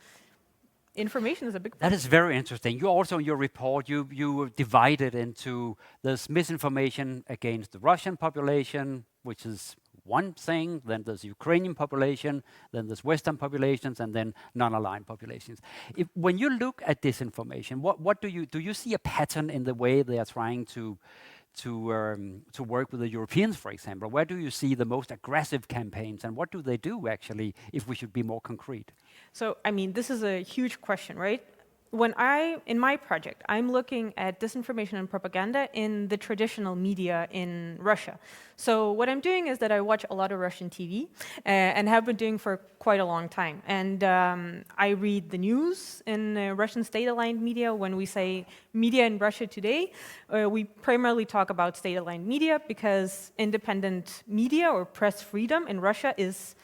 Information is a big problem. that is very interesting. You also, in your report, you divided into this misinformation against the Russian population, which is one thing, then there's Ukrainian population, then there's Western populations, and then non-aligned populations. When you look at disinformation, what do you see a pattern in the way they are trying to work with the Europeans, for example? Where do you see the most aggressive campaigns, and what do they do actually, if we should be more concrete? So, I mean, this is a huge question, right? In my project, I'm looking at disinformation and propaganda in the traditional media in Russia. So what I'm doing is that I watch a lot of Russian TV and have been doing for quite a long time. And I read the news in Russian state-aligned media. When we say media in Russia today, we primarily talk about state-aligned media because independent media or press freedom in Russia is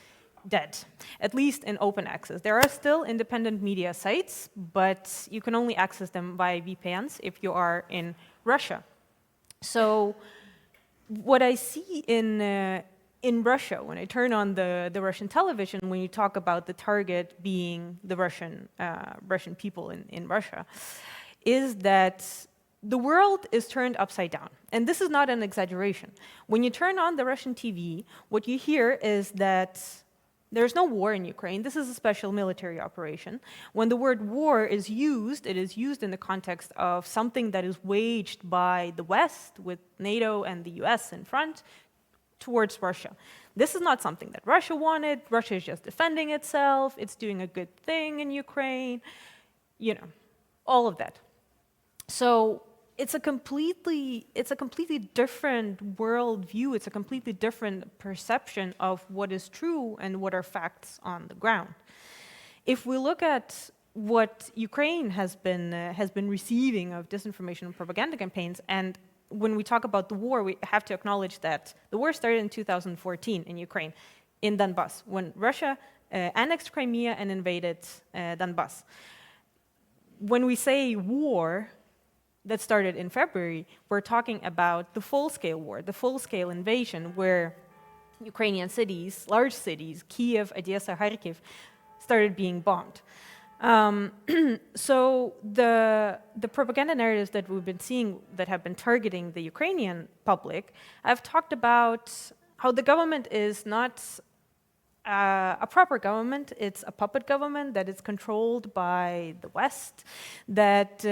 dead, at least in open access. There are still independent media sites, but you can only access them via VPNs if you are in Russia. So what I see in Russia, when I turn on the Russian television, when you talk about the target being the Russian people in Russia, is that the world is turned upside down. And this is not an exaggeration. When you turn on the Russian TV, what you hear is that there's no war in Ukraine. This is a special military operation. When the word war is used, it is used in the context of something that is waged by the West, with NATO and the US in front, towards Russia. This is not something that Russia wanted. Russia is just defending itself. It's doing a good thing in Ukraine. You know, all of that. So it's a completely different worldview. It's a completely different perception of what is true and what are facts on the ground. If we look at what Ukraine has been receiving of disinformation and propaganda campaigns, and when we talk about the war, we have to acknowledge that the war started in 2014 in Ukraine, in Donbas, when Russia annexed Crimea and invaded Donbas. When we say war, that started in February, we're talking about the full-scale war, the full-scale invasion, where Ukrainian cities, large cities, Kiev, Odessa, Kharkiv, started being bombed. So the propaganda narratives that we've been seeing that have been targeting the Ukrainian public, I've talked about how the government is not a proper government. It's a puppet government that is controlled by the West. That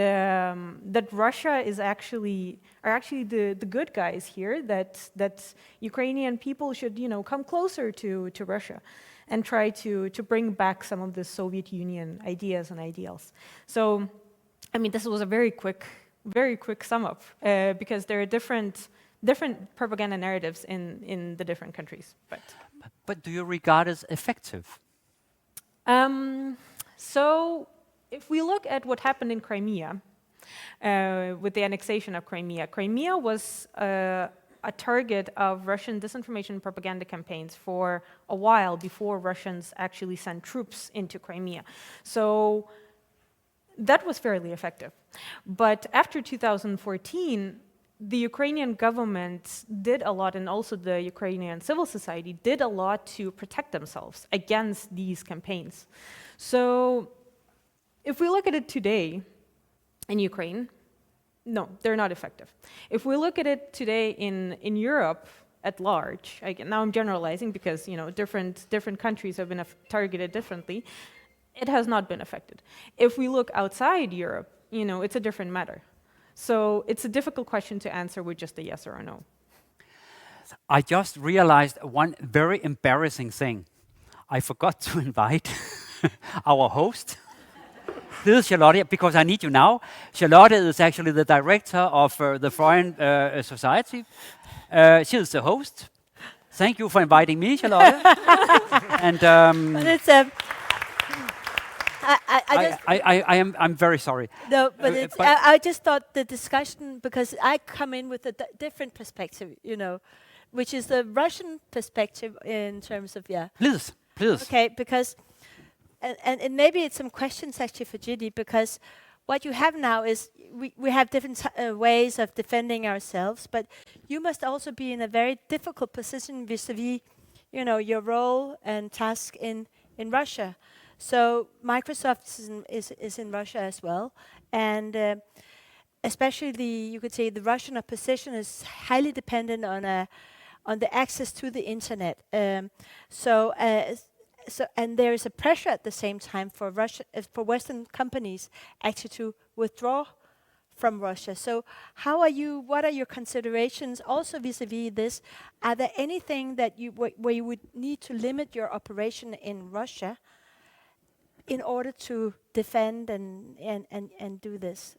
Russia is actually the good guys here. That Ukrainian people should come closer to Russia, and try to bring back some of the Soviet Union ideas and ideals. So, I mean, this was a very quick sum up because there are different propaganda narratives in the different countries. But do you regard as effective? So, if we look at what happened in Crimea, with the annexation of Crimea, Crimea was a target of Russian disinformation and propaganda campaigns for a while before Russians actually sent troops into Crimea. So that was fairly effective. But after 2014, the Ukrainian government did a lot, and also the Ukrainian civil society did a lot to protect themselves against these campaigns. So if we look at it today in Ukraine, no, they're not effective. If we look at it today in Europe at large, now I'm generalizing because different countries have been targeted differently, it has not been affected. If we look outside Europe, it's a different matter. So it's a difficult question to answer with just a yes or a no. I just realized one very embarrassing thing. I forgot to invite our host. This is Charlotte, because I need you now. Charlotte is actually the director of the Foreign Society. She is the host. Thank you for inviting me, Charlotte. And but it's I'm very sorry. no, but it's. I just thought the discussion, because I come in with a different perspective, which is the Russian perspective in terms of Please. Okay, because. And maybe it's some questions actually for Gidi, because what you have now is we have different ways of defending ourselves, but you must also be in a very difficult position vis-a-vis, your role and task in Russia. So Microsoft is in Russia as well, and especially you could say the Russian opposition is highly dependent on the access to the internet. So, and there is a pressure at the same time for for Western companies actually to withdraw from Russia. So, what are your considerations also vis-a-vis this? Are there anything that where you would need to limit your operation in Russia in order to defend and do this?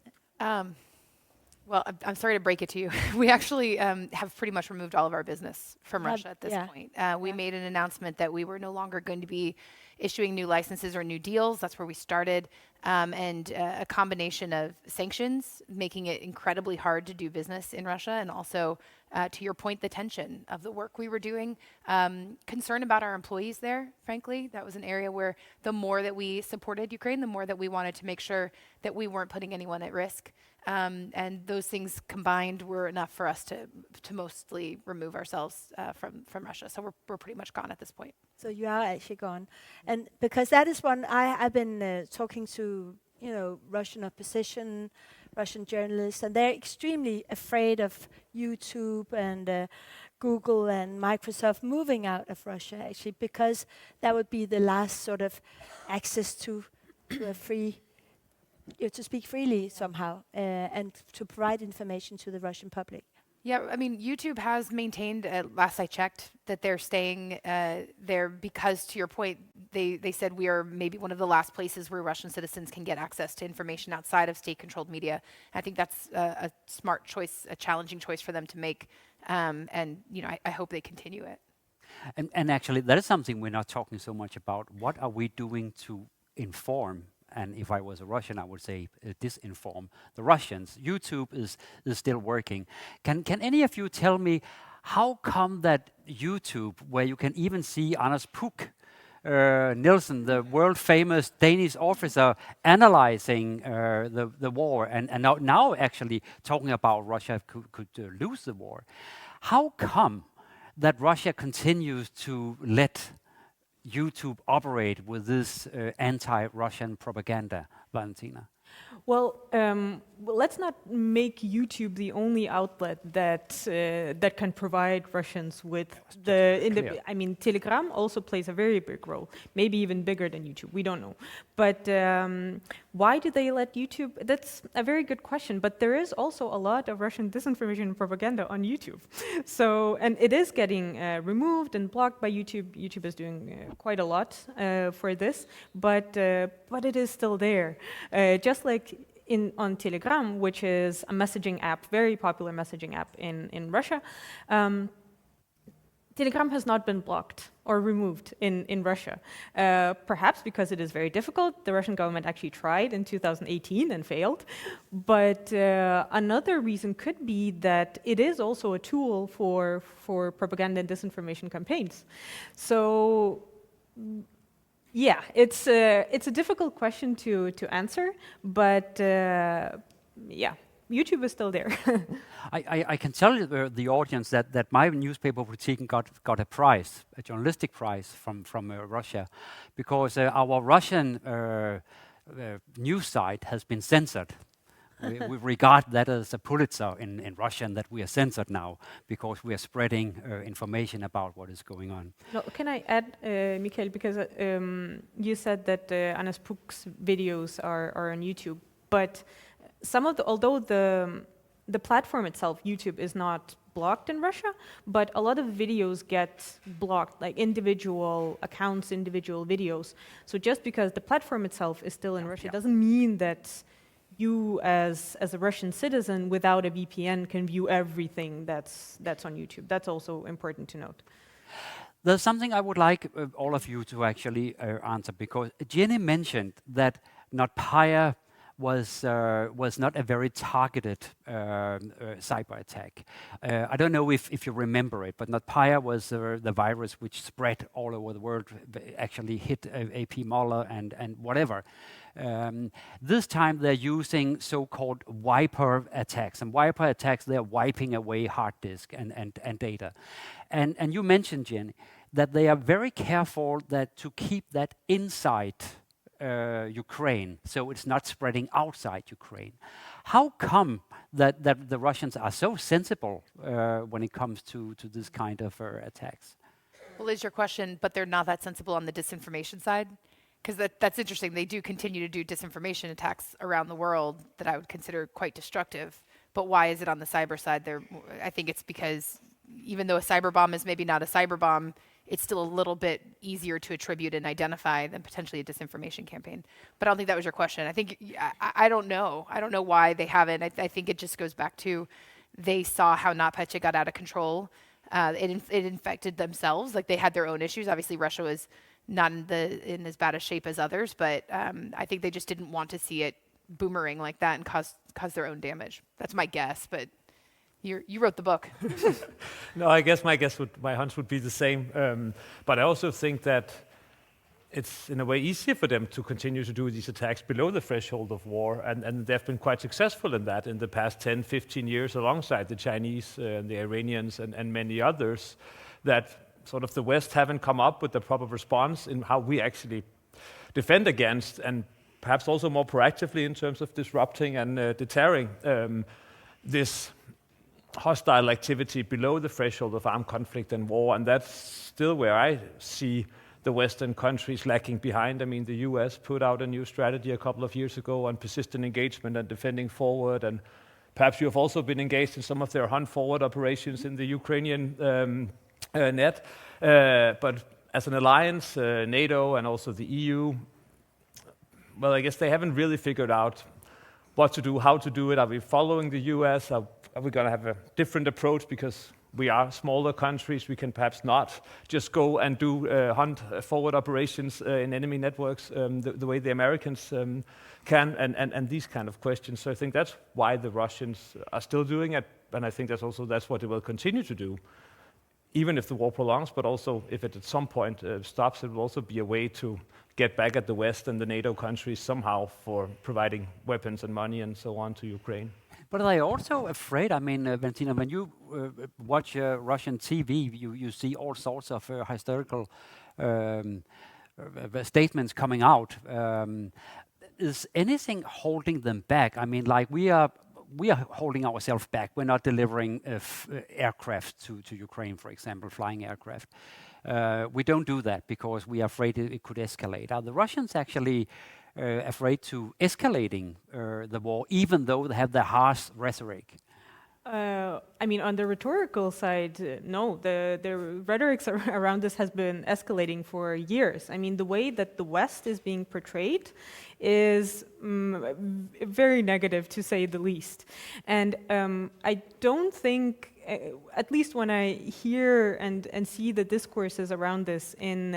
Well, I'm sorry to break it to you. We actually have pretty much removed all of our business from Russia at this point. We made an announcement that we were no longer going to be issuing new licenses or new deals. That's where we started. And a combination of sanctions, making it incredibly hard to do business in Russia, and also, to your point, the tension of the work we were doing. Concern about our employees there, frankly. That was an area where the more that we supported Ukraine, the more that we wanted to make sure that we weren't putting anyone at risk. And those things combined were enough for us to mostly remove ourselves from Russia. So we're pretty much gone at this point. So you are actually gone, and because that is one I've been talking to, Russian opposition, Russian journalists, and they're extremely afraid of YouTube and Google and Microsoft moving out of Russia, actually, because that would be the last sort of access to a free. To speak freely somehow and to provide information to the Russian public. Yeah, I mean, YouTube has maintained, last I checked, that they're staying there because, to your point, they said we are maybe one of the last places where Russian citizens can get access to information outside of state-controlled media. I think that's a smart choice, a challenging choice for them to make, and I hope they continue it. And actually, that is something we're not talking so much about. What are we doing to inform? And if I was a Russian, I would say disinform the Russians. YouTube is still working. Can any of you tell me how come that YouTube, where you can even see Anders Puk Nielsen, the world-famous Danish officer, analyzing the war, and now actually talking about Russia could lose the war. How come that Russia continues to let YouTube operate with this anti-Russian propaganda, Valentina? Well, let's not make YouTube the only outlet that can provide Russians with I mean, Telegram also plays a very big role, maybe even bigger than YouTube. We don't know. But why do they let YouTube? That's a very good question. But there is also a lot of Russian disinformation and propaganda on YouTube. So, and it is getting removed and blocked by YouTube. YouTube is doing quite a lot for this, but it is still there. Just like on Telegram, which is a messaging app, very popular messaging app in Russia, Telegram has not been blocked or removed in Russia. Perhaps because it is very difficult. The Russian government actually tried in 2018 and failed. But another reason could be that it is also a tool for propaganda and disinformation campaigns. So yeah, it's a difficult question to answer, but yeah, YouTube is still there. I can tell the audience that my newspaper Rhetoric got a prize, a journalistic prize from Russia, because our Russian news site has been censored. We regard that as a Pulitzer in Russian, that we are censored now because we are spreading information about what is going on. No, can I add, Mikael, because you said that Anders Puk's videos are on YouTube, but although the platform itself, YouTube, is not blocked in Russia, but a lot of videos get blocked, like individual accounts, individual videos. So just because the platform itself is still in Russia doesn't mean that you as a Russian citizen without a VPN can view everything that's on YouTube. That's also important to note. There's something I would like all of you to actually answer, because Jenny mentioned that NotPetya was not a very targeted cyber attack. I don't know if you remember it, but NotPetya was the virus which spread all over the world, actually hit AP Moller and whatever. This time they're using so-called wiper attacks. And wiper attacks, they're wiping away hard disk and data. And you mentioned, Jenny, that they are very careful to keep that inside Ukraine, so it's not spreading outside Ukraine. How come that the Russians are so sensible when it comes to this kind of attacks? Well, is your question, but they're not that sensible on the disinformation side? Because that's interesting. They do continue to do disinformation attacks around the world that I would consider quite destructive. But why is it on the cyber side? I think it's because even though a cyber bomb is maybe not a cyber bomb, it's still a little bit easier to attribute and identify than potentially a disinformation campaign. But I don't think that was your question. I think, I don't know. I don't know why they haven't. I think it just goes back to they saw how NotPetya got out of control. It infected themselves. Like, they had their own issues. Obviously, Russia was not in as bad a shape as others, but I think they just didn't want to see it boomerang like that and cause their own damage. That's my guess, but you wrote the book. No, I guess my hunch would be the same. But I also think that it's in a way easier for them to continue to do these attacks below the threshold of war, and they've been quite successful in that in the past 10, 15 years, alongside the Chinese and the Iranians and many others, that sort of the West haven't come up with the proper response in how we actually defend against, and perhaps also more proactively in terms of disrupting and deterring this hostile activity below the threshold of armed conflict and war. And that's still where I see the Western countries lacking behind. I mean, the US put out a new strategy a couple of years ago on persistent engagement and defending forward, and perhaps you have also been engaged in some of their hunt forward operations in the Ukrainian net. But as an alliance, NATO and also the EU, well, I guess they haven't really figured out what to do, how to do it. Are we following the US? Are we going to have a different approach because we are smaller countries? We can perhaps not just go and do hunt forward operations in enemy networks the way the Americans can, and these kind of questions. So I think that's why the Russians are still doing it, and I think that's what they will continue to do. even if the war prolongs, but also if it at some point stops, it will also be a way to get back at the West and the NATO countries somehow for providing weapons and money and so on to Ukraine. But are they also afraid? I mean, Valentina, when you watch Russian TV, you see all sorts of hysterical statements coming out. Is anything holding them back? I mean, like we are holding ourselves back. We're not delivering aircraft to Ukraine, for example, flying aircraft. We don't do that because we are afraid it could escalate. Are the Russians actually afraid to escalating the war, even though they have the harsh rhetoric? I mean, on the rhetorical side, no. The rhetoric around this has been escalating for years. I mean, the way that the West is being portrayed is very negative, to say the least. And I don't think, at least when I hear and see the discourses around this in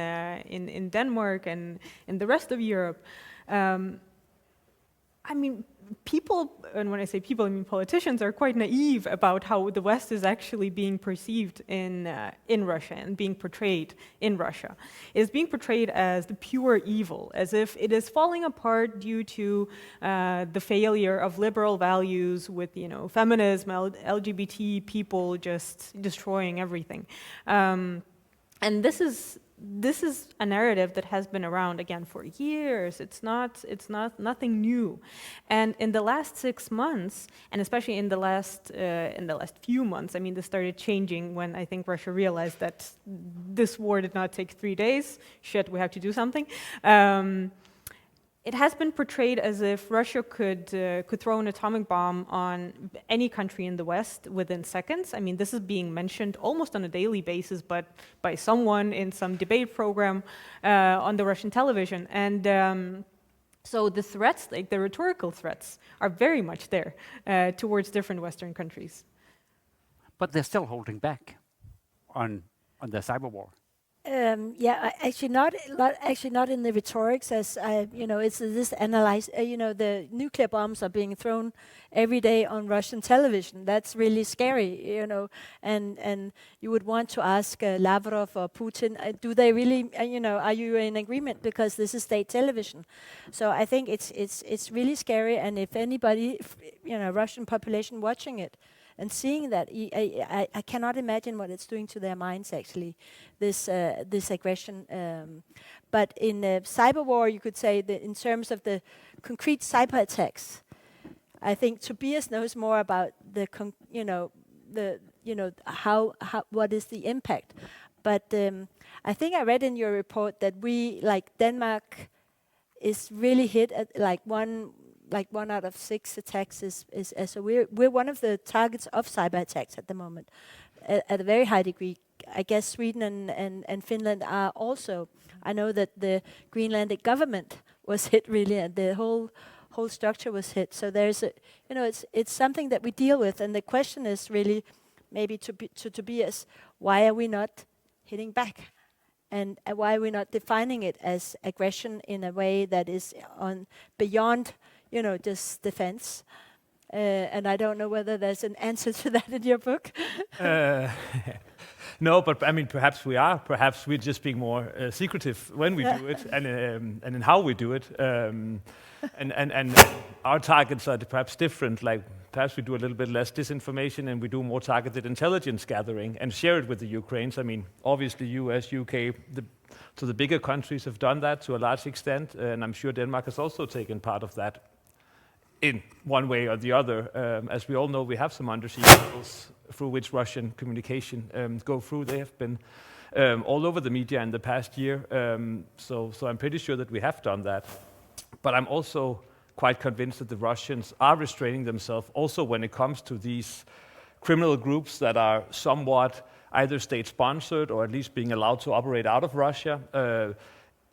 Denmark and in the rest of Europe, I mean, people, and when I say people, I mean politicians, are quite naive about how the West is actually being perceived in Russia and being portrayed in Russia. It is being portrayed as the pure evil, as if it is falling apart due to the failure of liberal values with, feminism, LGBT people just destroying everything. And this is a narrative that has been around again for years. It's not nothing new. And in the last 6 months, and especially in the last few months, I mean, this started changing when I think Russia realized that this war did not take 3 days. Shit, we have to do something. It has been portrayed as if Russia could throw an atomic bomb on any country in the West within seconds. I mean, this is being mentioned almost on a daily basis, but by someone in some debate program on the Russian television. And so the threats, like the rhetorical threats, are very much there towards different Western countries. But they're still holding back on the cyber war. Actually not in the rhetorics, as it's this analyze. The nuclear bombs are being thrown every day on Russian television. That's really scary, and you would want to ask Lavrov or Putin, do they really, are you in agreement, because this is state television? So I think it's really scary, and if anybody, Russian population watching it and seeing that, I cannot imagine what it's doing to their minds, actually, this aggression. But in cyber war, you could say that in terms of the concrete cyber attacks, I think Tobias knows more about what is the impact. But I think I read in your report that we, like Denmark, is really hit at one out of 6 attacks is so we're one of the targets of cyber attacks at the moment, at a very high degree. I guess Sweden and Finland are also. I know that the Greenlandic government was hit really, and the whole structure was hit. So there's it's something that we deal with, and the question is really maybe to Tobias, why are we not hitting back? And why are we not defining it as aggression in a way that is beyond just defense? And I don't know whether there's an answer to that in your book. No, but I mean, perhaps we are. Perhaps we're just being more secretive when we do it, and in how we do it. And our targets are perhaps different. Like perhaps we do a little bit less disinformation, and we do more targeted intelligence gathering and share it with the Ukrainians. I mean, obviously, US, UK, the bigger countries have done that to a large extent, and I'm sure Denmark has also taken part of that in one way or the other. As we all know, we have some undersea cables through which Russian communication go through. They have been all over the media in the past year, so I'm pretty sure that we have done that. But I'm also quite convinced that the Russians are restraining themselves also when it comes to these criminal groups that are somewhat either state-sponsored or at least being allowed to operate out of Russia,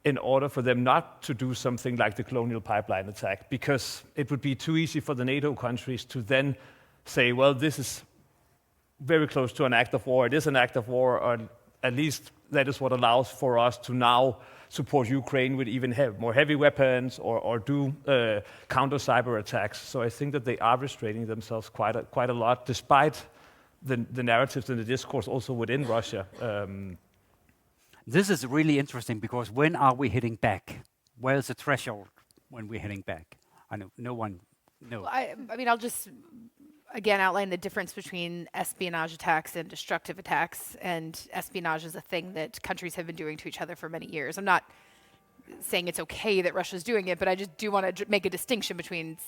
in order for them not to do something like the Colonial Pipeline attack, because it would be too easy for the NATO countries to then say, well, this is very close to an act of war, it is an act of war, or at least that is what allows for us to now support Ukraine with even more heavy weapons or do counter cyber attacks. So I think that they are restraining themselves quite a lot, despite the narratives and the discourse also within Russia. This is really interesting because when are we hitting back? Where's the threshold when we're hitting back? I know no one knows. I mean, I'll just again outline the difference between espionage attacks and destructive attacks. And espionage is a thing that countries have been doing to each other for many years. I'm not saying it's okay that Russia's doing it, but I just do want to make a distinction between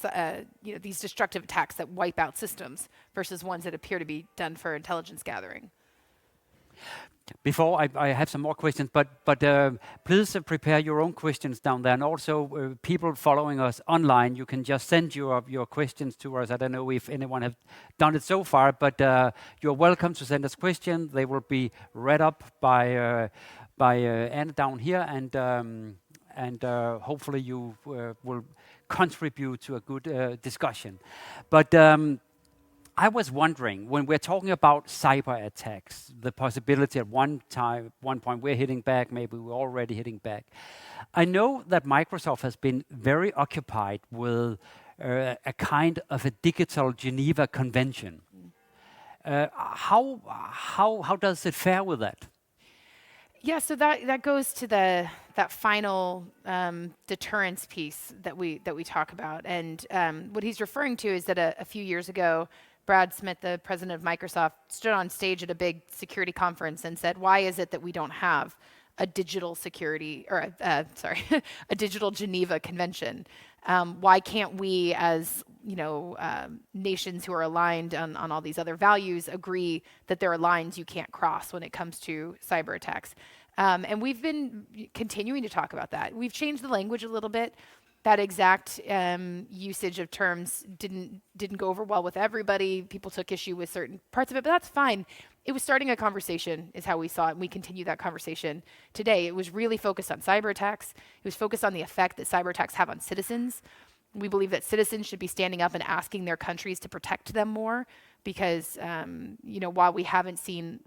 these destructive attacks that wipe out systems versus ones that appear to be done for intelligence gathering. Before I have some more questions, but please prepare your own questions down there, and also people following us online, you can just send your questions to us. I don't know if anyone have done it so far, but you're welcome to send us questions. They will be read up by Anna down here, and hopefully you will contribute to a good discussion. But I was wondering, when we're talking about cyber attacks, the possibility at one point we're hitting back, maybe we're already hitting back. I know that Microsoft has been very occupied with a kind of a digital Geneva Convention. How does it fare with that? Yeah, so that goes to that final deterrence piece that we talk about, and what he's referring to is that a few years ago, Brad Smith, the president of Microsoft, stood on stage at a big security conference and said, "Why is it that we don't have a digital security or a digital Geneva Convention? Why can't we, as nations who are aligned on all these other values, agree that there are lines you can't cross when it comes to cyber attacks?" And we've been continuing to talk about that. We've changed the language a little bit. That exact usage of terms didn't go over well with everybody. People took issue with certain parts of it, but that's fine. It was starting a conversation, is how we saw it, and we continue that conversation today. It was really focused on cyber attacks. It was focused on the effect that cyber attacks have on citizens. We believe that citizens should be standing up and asking their countries to protect them more, because while we have seen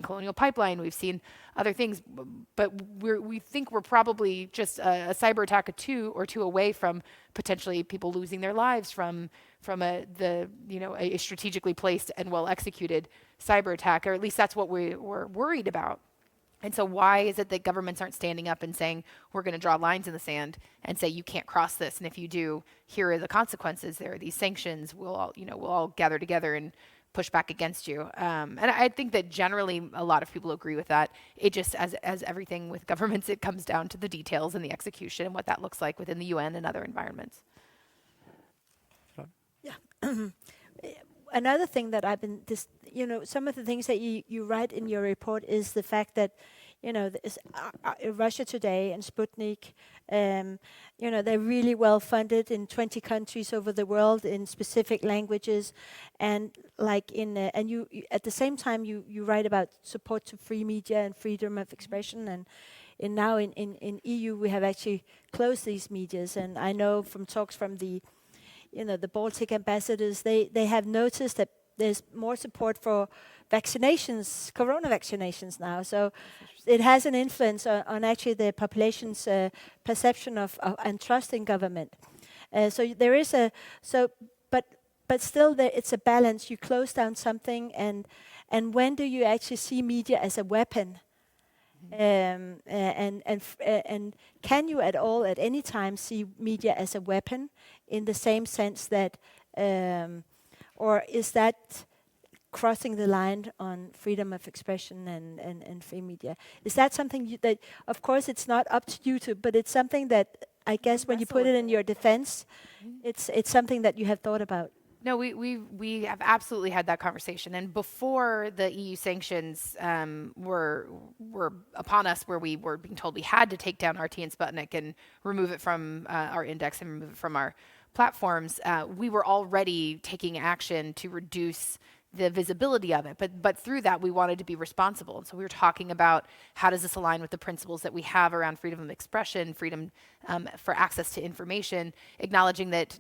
Colonial Pipeline, we've seen other things, but we think we're probably just a cyber attack or two away from potentially people losing their lives from a strategically placed and well executed cyber attack, or at least that's what we're worried about. And so why is it that governments aren't standing up and saying, we're going to draw lines in the sand and say, you can't cross this, and if you do, here are the consequences. There are these sanctions. We'll all gather together and push back against you. And I think that generally a lot of people agree with that. It just, as everything with governments, it comes down to the details and the execution and what that looks like within the UN and other environments. Yeah. Another thing that I've been, some of the things that you write in your report is the fact that, Russia Today and Sputnik, they're really well funded in 20 countries over the world in specific languages, and and you at the same time you write about support to free media and freedom of expression, and now in EU we have actually closed these medias, and I know from talks from the Baltic ambassadors, they have noticed that there's more support for vaccinations, corona vaccinations now. So it has an influence on actually the population's perception of and trust in government. So there is but still it's a balance. You close down something, and when do you actually see media as a weapon? And can you at all at any time see media as a weapon in the same sense that, or is that crossing the line on freedom of expression and free media? Is that something that, of course, it's not up to you to, but it's something that I guess when you put it in your defense, it's something that you have thought about? No, we have absolutely had that conversation, and before the EU sanctions were upon us, where we were being told we had to take down RT and Sputnik and remove it from our index and remove it from our platforms, we were already taking action to reduce the visibility of it, but through that we wanted to be responsible. And so we were talking about how does this align with the principles that we have around freedom of expression, freedom for access to information, acknowledging that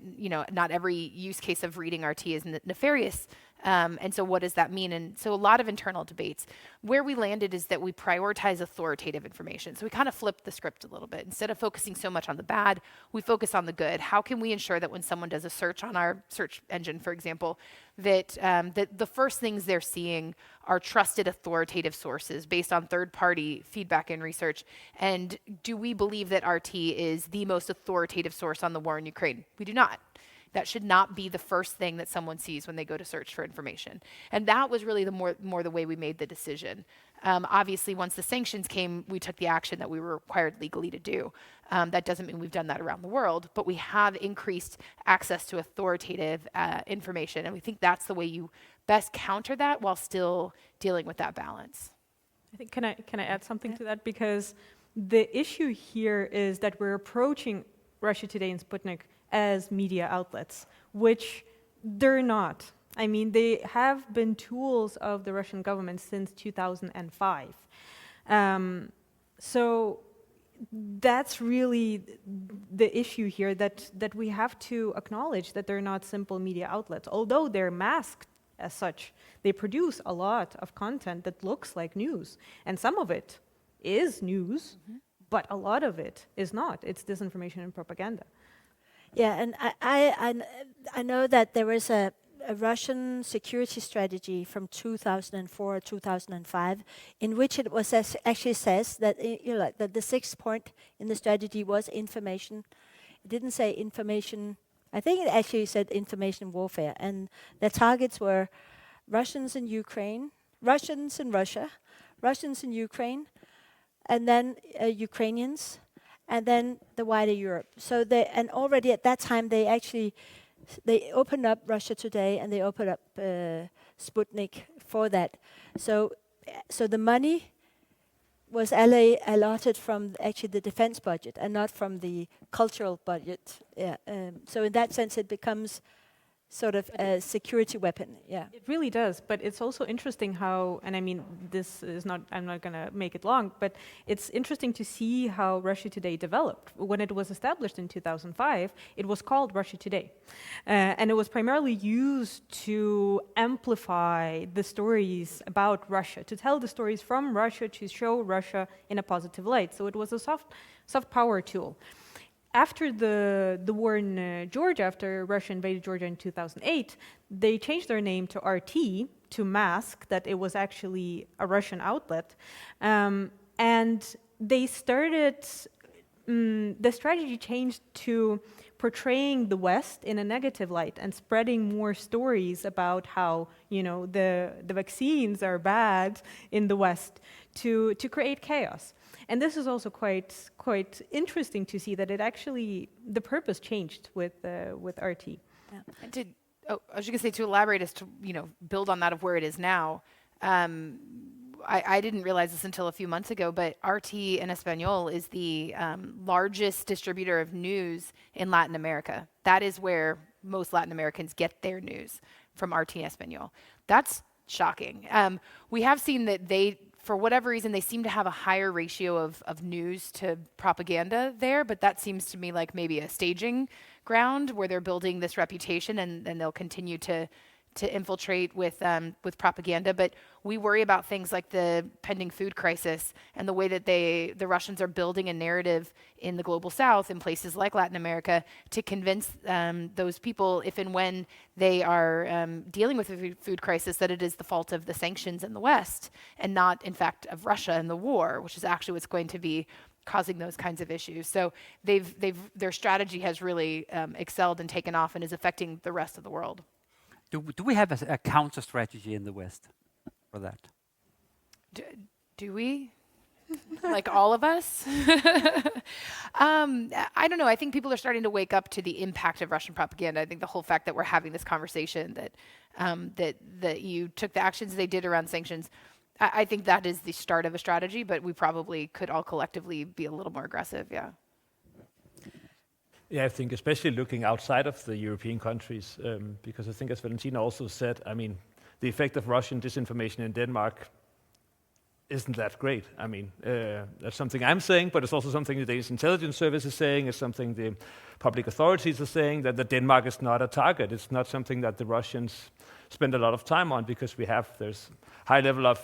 not every use case of reading RT is nefarious, And so what does that mean? And so a lot of internal debates. Where we landed is that we prioritize authoritative information. So we kind of flipped the script a little bit. Instead of focusing so much on the bad, we focus on the good. How can we ensure that when someone does a search on our search engine, for example, that the first things they're seeing are trusted authoritative sources based on third-party feedback and research? And do we believe that RT is the most authoritative source on the war in Ukraine? We do not. That should not be the first thing that someone sees when they go to search for information. And that was really the more the way we made the decision. Obviously, once the sanctions came, we took the action that we were required legally to do. That doesn't mean we've done that around the world, but we have increased access to authoritative information. And we think that's the way you best counter that while still dealing with that balance. I think, can I add something to that? Because the issue here is that we're approaching Russia Today and Sputnik as media outlets, which they're not. I mean, they have been tools of the Russian government since 2005. So that's really the issue here, that we have to acknowledge that they're not simple media outlets. Although they're masked as such, they produce a lot of content that looks like news. And some of it is news, but a lot of it is not. It's disinformation and propaganda. Yeah, and I know that there was a Russian security strategy from 2004 2005, in which it was actually says that that the sixth point in the strategy was information. It didn't say information. I think it actually said information warfare, and the targets were Russians in Ukraine, Russians in Russia, Russians in Ukraine, and then Ukrainians, and then the wider Europe. So and already at that time they opened up Russia Today and they opened up Sputnik for that. So the money was allotted from actually the defense budget and not from the cultural budget. Yeah. So in that sense, it becomes sort of a security weapon. Yeah. It really does, but it's also interesting how, and I mean, this is not, I'm not going to make it long, but it's interesting to see how Russia Today developed. When it was established in 2005, it was called Russia Today. And it was primarily used to amplify the stories about Russia, to tell the stories from Russia, to show Russia in a positive light. So it was a soft power tool. After the war in Georgia, after Russia invaded Georgia in 2008, they changed their name to RT to mask that it was actually a Russian outlet. And they started, the strategy changed to portraying the West in a negative light and spreading more stories about how, the vaccines are bad in the West to create chaos. And this is also quite interesting to see that it actually, the purpose changed with RT. Yeah. And I was just going to say, to elaborate as to, build on that of where it is now, I didn't realize this until a few months ago, but RT in Espanol is the largest distributor of news in Latin America. That is where most Latin Americans get their news, from RT in Espanol. That's shocking. We have seen that for whatever reason, they seem to have a higher ratio of news to propaganda there, but that seems to me like maybe a staging ground where they're building this reputation, and they'll continue to infiltrate with propaganda. But we worry about things like the pending food crisis and the way that the Russians are building a narrative in the global south, in places like Latin America, to convince those people, if and when they are dealing with a food crisis, that it is the fault of the sanctions in the West and not, in fact, of Russia and the war, which is actually what's going to be causing those kinds of issues. So their strategy has really excelled and taken off and is affecting the rest of the world. Do we have a counter strategy in the West for that? Do we? Like all of us? I don't know. I think people are starting to wake up to the impact of Russian propaganda. I think the whole fact that we're having this conversation, that you took the actions they did around sanctions, I think that is the start of a strategy, but we probably could all collectively be a little more aggressive, yeah. Yeah, I think especially looking outside of the European countries, because I think, as Valentina also said, I mean, the effect of Russian disinformation in Denmark isn't that great. I mean, that's something I'm saying, but it's also something the Danish intelligence service is saying, it's something the public authorities are saying, that Denmark is not a target. It's not something that the Russians spend a lot of time on, because there's high level of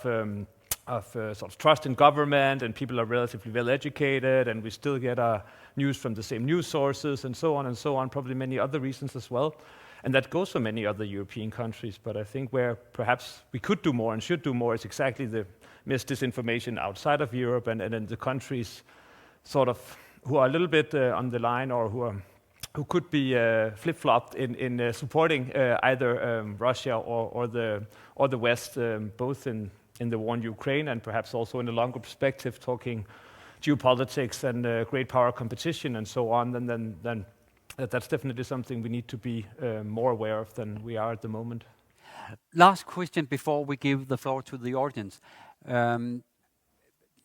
sort of trust in government, and people are relatively well educated, and we still get our news from the same news sources, and so on, probably many other reasons as well. And that goes for many other European countries, but I think where perhaps we could do more and should do more is exactly the disinformation outside of Europe, and in the countries sort of who are a little bit on the line, or who could be flip-flopped in supporting either Russia or the West, both in the war in Ukraine and perhaps also in the longer perspective, talking geopolitics and great power competition and so on. Then that's definitely something we need to be more aware of than we are at the moment. Last question before we give the floor to the audience.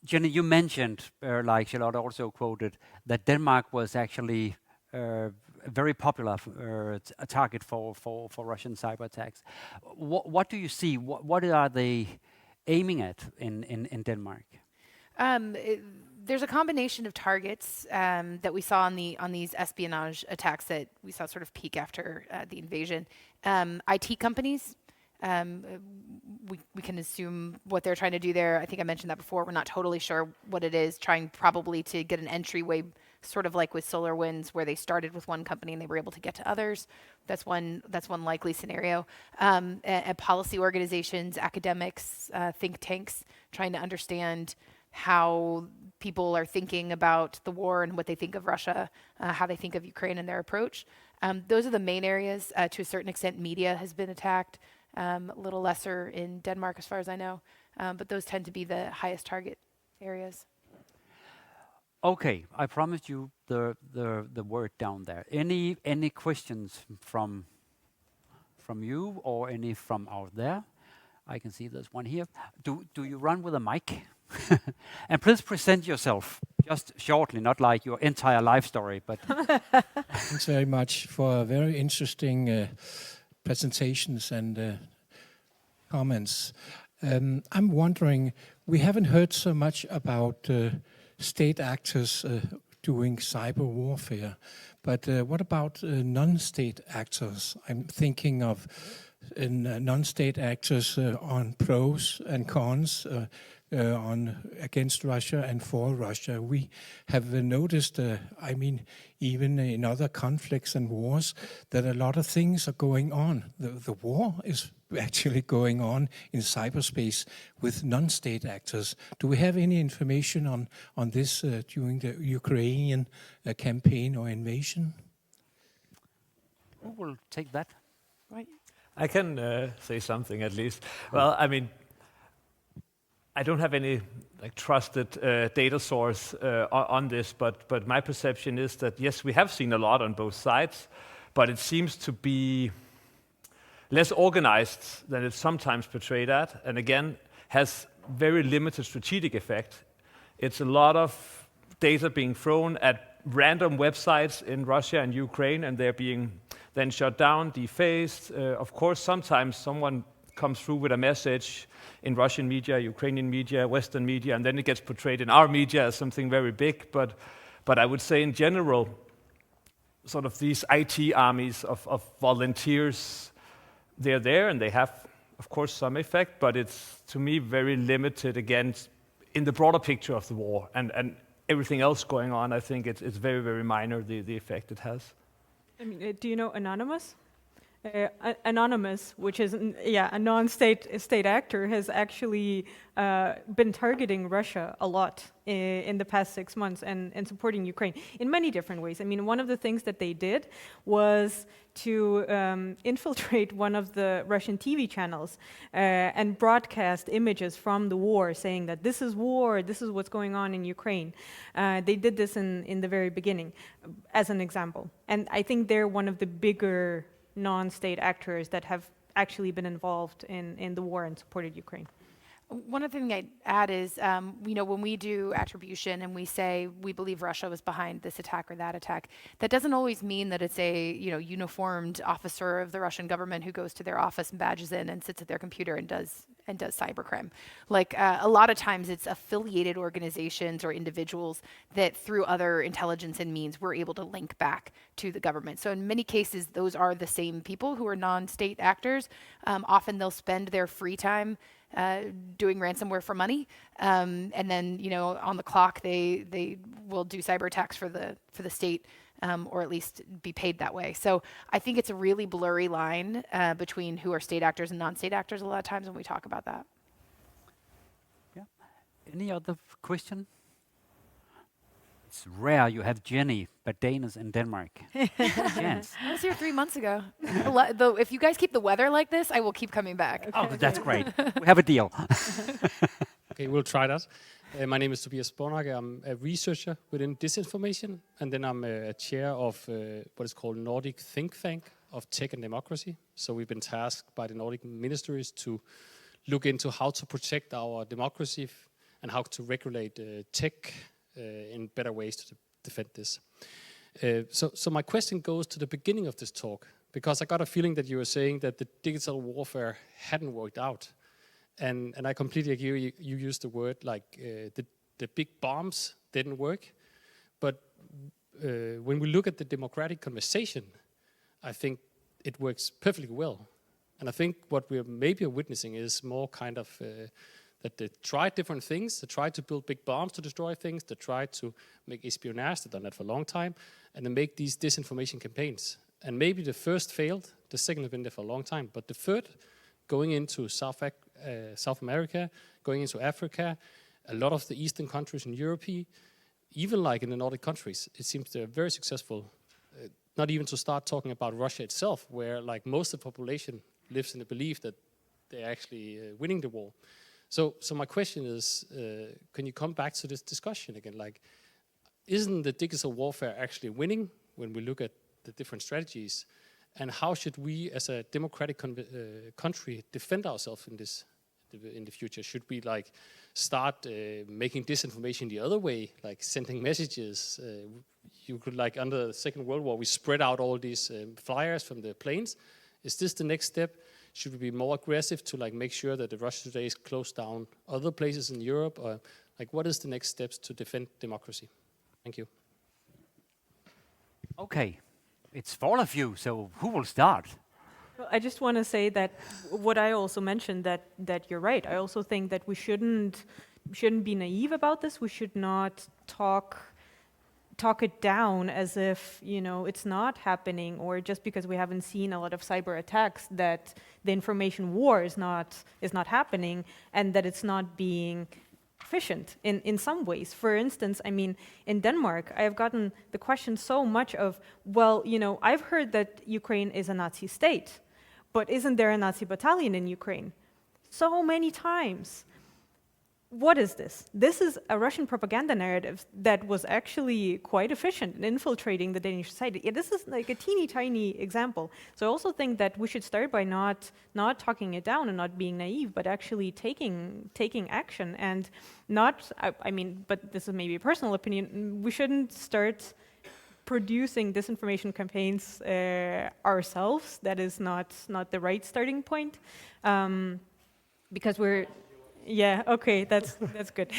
Jenny, you mentioned, like Charlotte also quoted, that Denmark was actually a very popular a target for Russian cyber attacks. What do you see? What are they aiming at in Denmark? There's a combination of targets that we saw on these espionage attacks that we saw sort of peak after the invasion. IT companies. We can assume what they're trying to do there. I think I mentioned that before. We're not totally sure what it is, trying probably to get an entryway, sort of like with SolarWinds, where they started with one company and they were able to get to others. That's one likely scenario. At policy organizations, academics, think tanks, trying to understand how people are thinking about the war and what they think of Russia, how they think of Ukraine and their approach. Those are the main areas. To a certain extent, media has been attacked. A little lesser in Denmark, as far as I know, but those tend to be the highest target areas. Okay, I promised you the word down there. Any questions from you or any from out there? I can see there's one here. Do you run with a mic? And please present yourself just shortly, not like your entire life story, but. Thanks very much for very interesting presentations and comments. I'm wondering, we haven't heard so much about state actors doing cyber warfare, but what about non-state actors? I'm thinking of non-state actors on pros and cons against Russia and for Russia. We have noticed, even in other conflicts and wars, that a lot of things are going on. The war is actually going on in cyberspace with non-state actors. Do we have any information on this during the Ukrainian campaign or invasion? Who will take that? Right. I can say something at least. Well, I don't have any trusted data source on this, but my perception is that yes, we have seen a lot on both sides, but it seems to be less organized than it's sometimes portrayed at, and again, has very limited strategic effect. It's a lot of data being thrown at random websites in Russia and Ukraine, and they're being then shut down, defaced. Of course, sometimes someone comes through with a message in Russian media, Ukrainian media, Western media, and then it gets portrayed in our media as something very big. But I would say in general, sort of these IT armies of volunteers, they're there and they have, of course, some effect, but it's, to me, very limited, again, in the broader picture of the war. And everything else going on, I think it's very, very minor, the effect it has. Do you know Anonymous? Anonymous, which is a non-state actor, has actually been targeting Russia a lot in the past 6 months and supporting Ukraine in many different ways. One of the things that they did was to infiltrate one of the Russian TV channels and broadcast images from the war, saying that this is war, this is what's going on in Ukraine. They did this in the very beginning, as an example. And I think they're one of the bigger non-state actors that have actually been involved in the war and supported Ukraine. One other thing I'd add is, when we do attribution and we say we believe Russia was behind this attack or that attack, that doesn't always mean that it's a uniformed officer of the Russian government who goes to their office and badges in and sits at their computer and does cybercrime. Like a lot of times, it's affiliated organizations or individuals that through other intelligence and means we're able to link back to the government. So in many cases, those are the same people who are non-state actors. Often they'll spend their free time doing ransomware for money, and then on the clock they will do cyber attacks for the state, or at least be paid that way. So I think it's a really blurry line between who are state actors and non-state actors a lot of times when we talk about that. Yeah. Any other question? It's rare you have Jenny, but Danish in Denmark. Chance. I was here 3 months ago. If you guys keep the weather like this, I will keep coming back. Oh, that's great. We have a deal. Okay, we'll try that. My name is Tobias Bornhage. I'm a researcher within disinformation, and then I'm a chair of what is called Nordic think tank of tech and democracy. So we've been tasked by the Nordic ministries to look into how to protect our democracy and how to regulate tech in better ways to defend this. So my question goes to the beginning of this talk, because I got a feeling that you were saying that the digital warfare hadn't worked out. And I completely agree. You used the word like the big bombs didn't work. But when we look at the democratic conversation, I think it works perfectly well. And I think what we're maybe witnessing is more kind of that they tried different things. They tried to build big bombs to destroy things. They tried to make espionage. They've done that for a long time. And they make these disinformation campaigns. And maybe the first failed. The second has been there for a long time. But the third, going into South America, going into Africa, a lot of the Eastern countries in Europe, even like in the Nordic countries, it seems they're very successful. Not even to start talking about Russia itself, where like most of the population lives in the belief that they're actually winning the war. So my question is, can you come back to this discussion again? Like, isn't the digital warfare actually winning when we look at the different strategies? And how should we, as a democratic country, defend ourselves in the future? Should we like start making disinformation the other way, like sending messages? You could like under the Second World War, we spread out all these flyers from the planes. Is this the next step? Should we be more aggressive to like make sure that the Russia today is closed down other places in Europe? Or like what is the next steps to defend democracy? Thank you. Okay, it's for all of you, so who will start? Well, I just want to say that what I also mentioned, that you're right. I also think that we shouldn't be naive about this. We should not talk it down as if it's not happening, or just because we haven't seen a lot of cyber attacks that the information war is not happening, and that it's not being efficient in some ways. For instance, I mean, in Denmark, I have gotten the question so much of, well, I've heard that Ukraine is a Nazi state, but isn't there a Nazi battalion in Ukraine? So many times. What is this? This is a Russian propaganda narrative that was actually quite efficient in infiltrating the Danish society. Yeah, this is like a teeny tiny example. So I also think that we should start by not talking it down and not being naive, but actually taking action, and not, I mean, but this is maybe a personal opinion, we shouldn't start producing disinformation campaigns ourselves. That is not the right starting point, because we're, yeah, okay, that's good.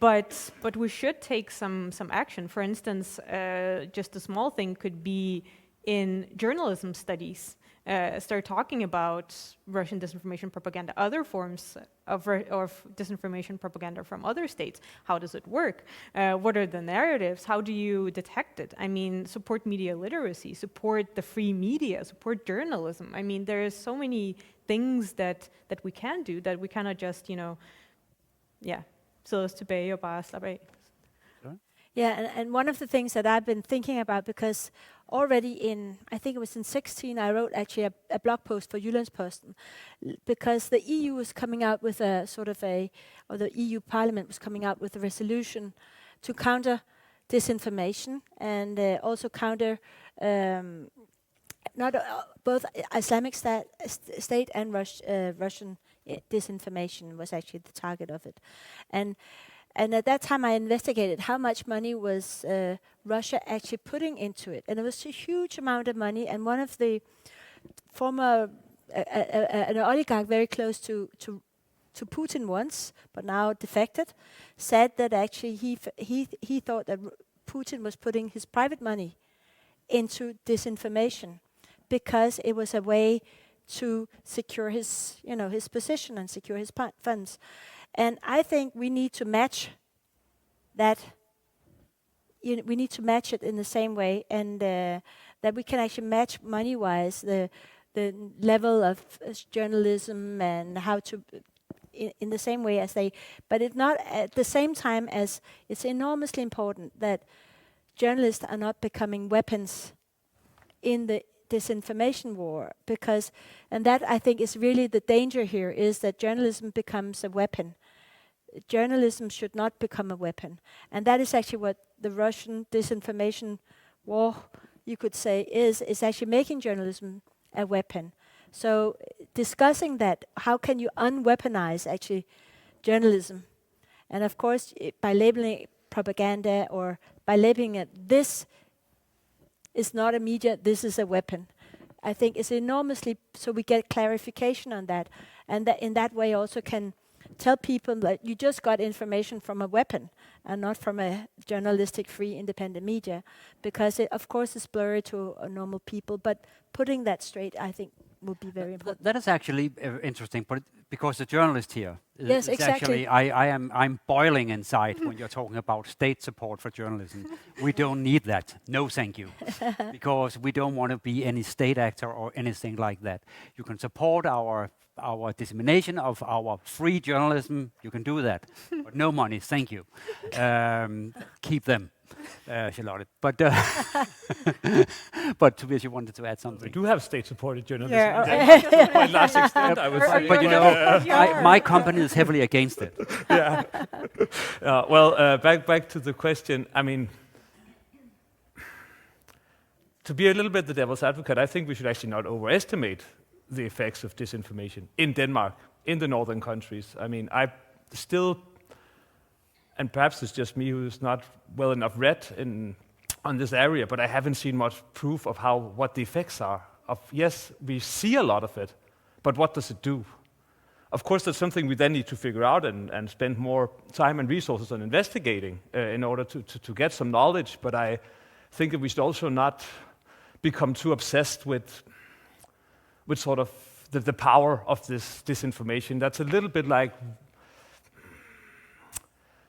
But we should take some action. For instance, just a small thing could be in journalism studies. Start talking about Russian disinformation propaganda, other forms of disinformation propaganda from other states. How does it work? What are the narratives? How do you detect it? I mean, support media literacy, support the free media, support journalism. I mean, there is so many things that we can do, that we cannot just, så tilbage og bare slappe af. Yeah, and one of the things that I've been thinking about, because already I think it was in 2016, I wrote actually a blog post for Jyllandsposten, because the EU was coming out with or the EU Parliament was coming out with a resolution to counter disinformation and also counter both Islamic State and Russian disinformation was actually the target of it. And at that time, I investigated how much money was Russia actually putting into it, and it was a huge amount of money. And one of the former an oligarch very close to Putin once, but now defected, said that actually he thought that Putin was putting his private money into disinformation because it was a way to secure his position and secure his funds. And I think we need to match that. We need to match it in the same way, and that we can actually match money-wise the level of journalism and how to, in the same way as they, but it's not at the same time as it's enormously important that journalists are not becoming weapons in the disinformation war, because, and that I think is really the danger here, is that journalism becomes a weapon. Journalism should not become a weapon. And that is actually what the Russian disinformation war, you could say, is actually making journalism a weapon. So discussing that, how can you unweaponize actually journalism? And of course, by labeling it propaganda or by labeling it, this is not a media, this is a weapon. I think it's enormously, so we get clarification on that. And that in that way also can tell people that you just got information from a weapon and not from a journalistic, free, independent media, because it, of course, is blurry to normal people. But putting that straight, I think, will be very important. That is actually interesting, but because the journalist here Yes, is exactly. actually, I'm boiling inside when you're talking about state support for journalism. We don't need that. No, thank you, because we don't want to be any state actor or anything like that. You can support our dissemination of our free journalism. You can do that, but no money. Thank you. Keep them. Charlotte. But Tobias, you wanted to add something. We do have state-supported journalism. Yeah. To quite large extent, I would say. But you know, my company is heavily against it. Yeah. Well, back to the question. I mean, to be a little bit the devil's advocate, I think we should actually not overestimate the effects of disinformation in Denmark, in the northern countries. I mean, I still, and perhaps it's just me who's not well enough read on this area, but I haven't seen much proof of what the effects are. Yes, we see a lot of it, but what does it do? Of course, that's something we then need to figure out and spend more time and resources on investigating in order to get some knowledge. But I think that we should also not become too obsessed with sort of the power of this disinformation. That's a little bit like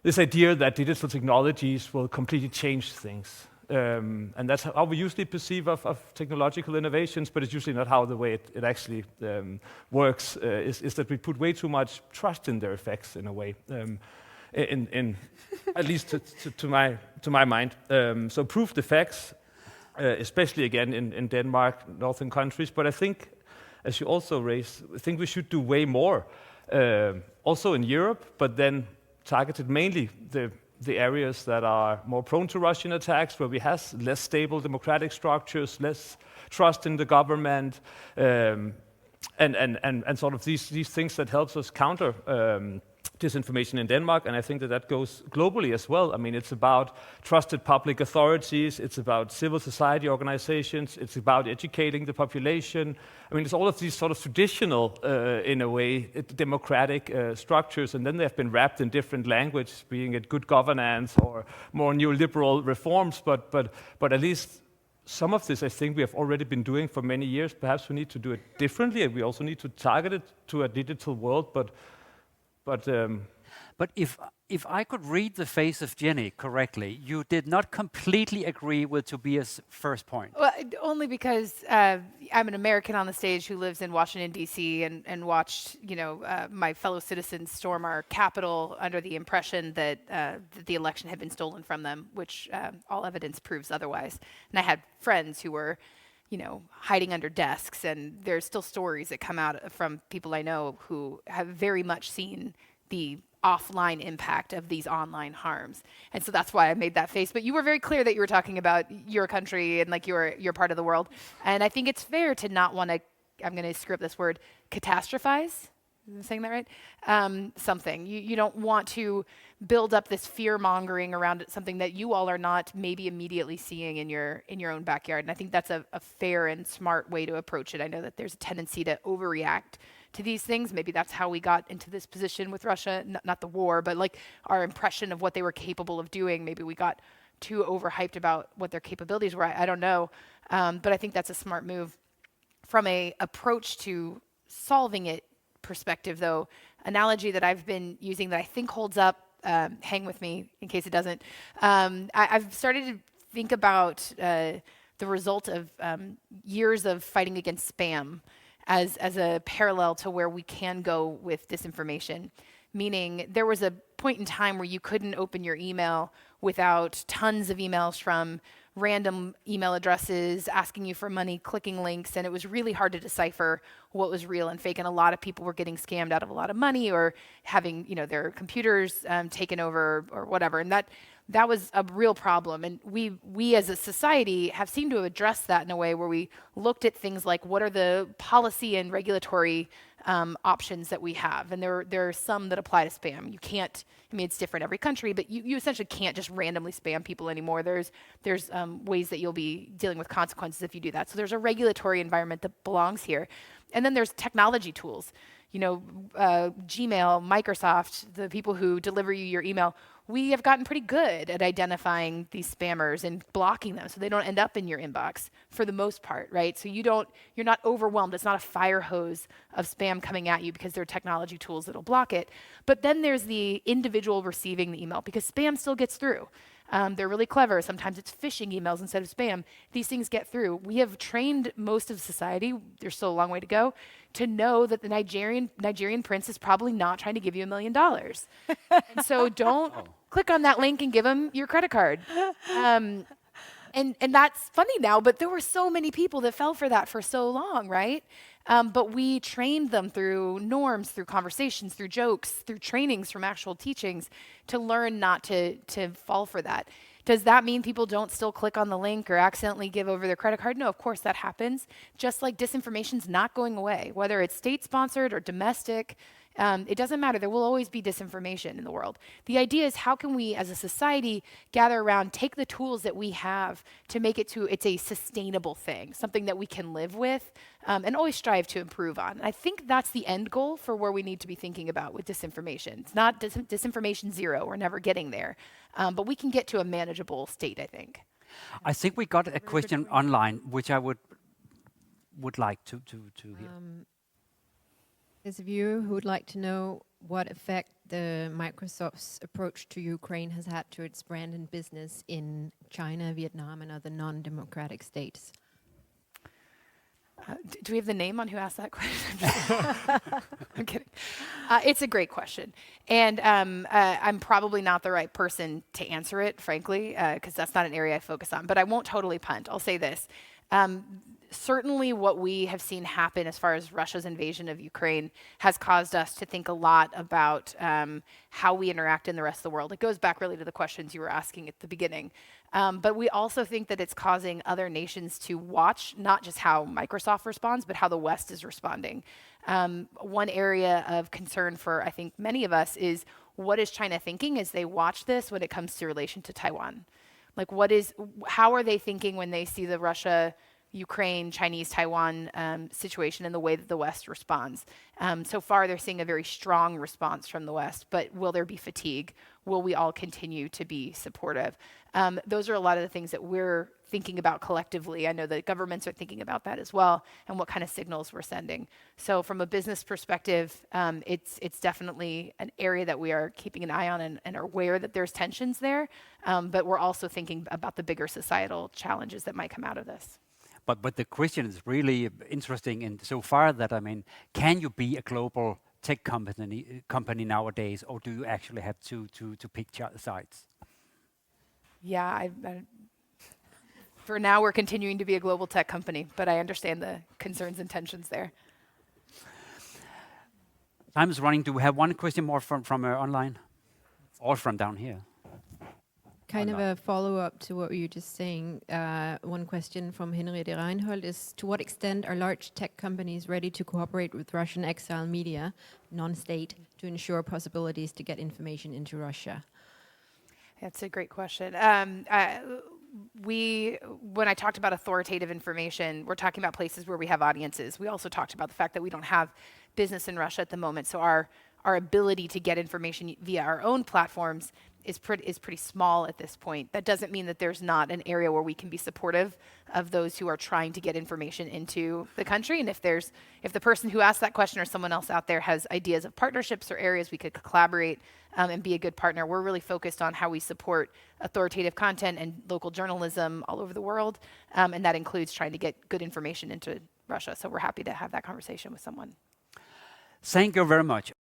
this idea that digital technologies will completely change things. And that's how we usually perceive of technological innovations, but it's usually not how the way it actually works, is that we put way too much trust in their effects in a way, in at least to my mind. So proved effects, especially again in Denmark, northern countries, but I think, as you also raised, I think we should do way more, also in Europe, but then targeted mainly the areas that are more prone to Russian attacks, where we have less stable democratic structures, less trust in the government, and sort of these things that helps us counter disinformation in Denmark, and I think that goes globally as well. I mean, it's about trusted public authorities, it's about civil society organizations, it's about educating the population. I mean, it's all of these sort of traditional, in a way, democratic structures, and then they have been wrapped in different language, being it good governance or more neoliberal reforms, but at least some of this I think we have already been doing for many years. Perhaps we need to do it differently, and we also need to target it to a digital world, But if I could read the face of Jenny correctly, you did not completely agree with Tobias' first point. Well, only because I'm an American on the stage who lives in Washington, D.C. and watched, my fellow citizens storm our Capitol under the impression that the election had been stolen from them, which all evidence proves otherwise. And I had friends who were hiding under desks, and there's still stories that come out from people I know who have very much seen the offline impact of these online harms. And so that's why I made that face. But you were very clear that you were talking about your country and like your part of the world. And I think it's fair to not want to, I'm going to screw up this word, catastrophize Am I saying that right? Something. You don't want to build up this fear mongering around it, something that you all are not maybe immediately seeing in your own backyard. And I think that's a fair and smart way to approach it. I know that there's a tendency to overreact to these things. Maybe that's how we got into this position with Russia, not the war, but like our impression of what they were capable of doing. Maybe we got too overhyped about what their capabilities were. I don't know. But I think that's a smart move. From a approach to solving it perspective, though, analogy that I've been using that I think holds up, hang with me in case it doesn't. I've started to think about the result of years of fighting against spam as a parallel to where we can go with disinformation. Meaning there was a point in time where you couldn't open your email without tons of emails from random email addresses asking you for money, clicking links, and it was really hard to decipher what was real and fake. And a lot of people were getting scammed out of a lot of money or having, their computers taken over or whatever. And that was a real problem. And we as a society have seemed to address that in a way where we looked at things like what are the policy and regulatory options that we have. And there are some that apply to spam. You can't, it's different every country, but you essentially can't just randomly spam people anymore. There's ways that you'll be dealing with consequences if you do that. So there's a regulatory environment that belongs here. And then there's technology tools. Gmail, Microsoft, the people who deliver you your email, we have gotten pretty good at identifying these spammers and blocking them so they don't end up in your inbox for the most part, right? So you're not overwhelmed. It's not a fire hose of spam coming at you because there are technology tools that'll block it. But then there's the individual receiving the email because spam still gets through. They're really clever. Sometimes it's phishing emails instead of spam. These things get through. We have trained most of society, there's still a long way to go, to know that the Nigerian prince is probably not trying to give you $1 million. And so don't click on that link and give him your credit card. And that's funny now, but there were so many people that fell for that for so long, right? But we trained them through norms, through conversations, through jokes, through trainings from actual teachings to learn not to fall for that. Does that mean people don't still click on the link or accidentally give over their credit card? No, of course that happens. Just like disinformation's not going away, whether it's state-sponsored or domestic. It doesn't matter. There will always be disinformation in the world. The idea is how can we as a society gather around, take the tools that we have to make it's a sustainable thing, something that we can live with and always strive to improve on. I think that's the end goal for where we need to be thinking about with disinformation. It's not disinformation zero. We're never getting there. But we can get to a manageable state, I think. I think we got a question online, which I would like to hear. There's a viewer who would like to know what effect the Microsoft's approach to Ukraine has had to its brand and business in China, Vietnam, and other non-democratic states. Do we have the name on who asked that question? I'm kidding. It's a great question. And I'm probably not the right person to answer it, frankly, because that's not an area I focus on. But I won't totally punt. I'll say this. Certainly what we have seen happen as far as Russia's invasion of Ukraine has caused us to think a lot about how we interact in the rest of the world. It goes back really to the questions you were asking at the beginning. But we also think that it's causing other nations to watch not just how Microsoft responds, but how the West is responding. One area of concern for, I think, many of us is what is China thinking as they watch this when it comes to relation to Taiwan? Like how are they thinking when they see the Russia, Ukraine, Chinese, Taiwan situation and the way that the West responds? So far, they're seeing a very strong response from the West, but will there be fatigue? Will we all continue to be supportive? Those are a lot of the things that we're thinking about collectively. I know that governments are thinking about that as well, and what kind of signals we're sending. So from a business perspective, it's definitely an area that we are keeping an eye on and are aware that there's tensions there, but we're also thinking about the bigger societal challenges that might come out of this. But the question is really interesting in so far that, can you be a global tech company nowadays, or do you actually have to pick sides? Yeah, for now we're continuing to be a global tech company, but I understand the concerns and tensions there. Time is running. Do we have one question more from online? Or from down here? Kind of not. a follow-up to what you were just saying. One question from Henriette Reinhold is, to what extent are large tech companies ready to cooperate with Russian exile media, non-state, to ensure possibilities to get information into Russia? That's a great question. When I talked about authoritative information, we're talking about places where we have audiences. We also talked about the fact that we don't have business in Russia at the moment, so our ability to get information via our own platforms is pretty small at this point. That doesn't mean that there's not an area where we can be supportive of those who are trying to get information into the country. And if the person who asked that question or someone else out there has ideas of partnerships or areas we could collaborate and be a good partner, we're really focused on how we support authoritative content and local journalism all over the world. And that includes trying to get good information into Russia. So we're happy to have that conversation with someone. Thank you very much.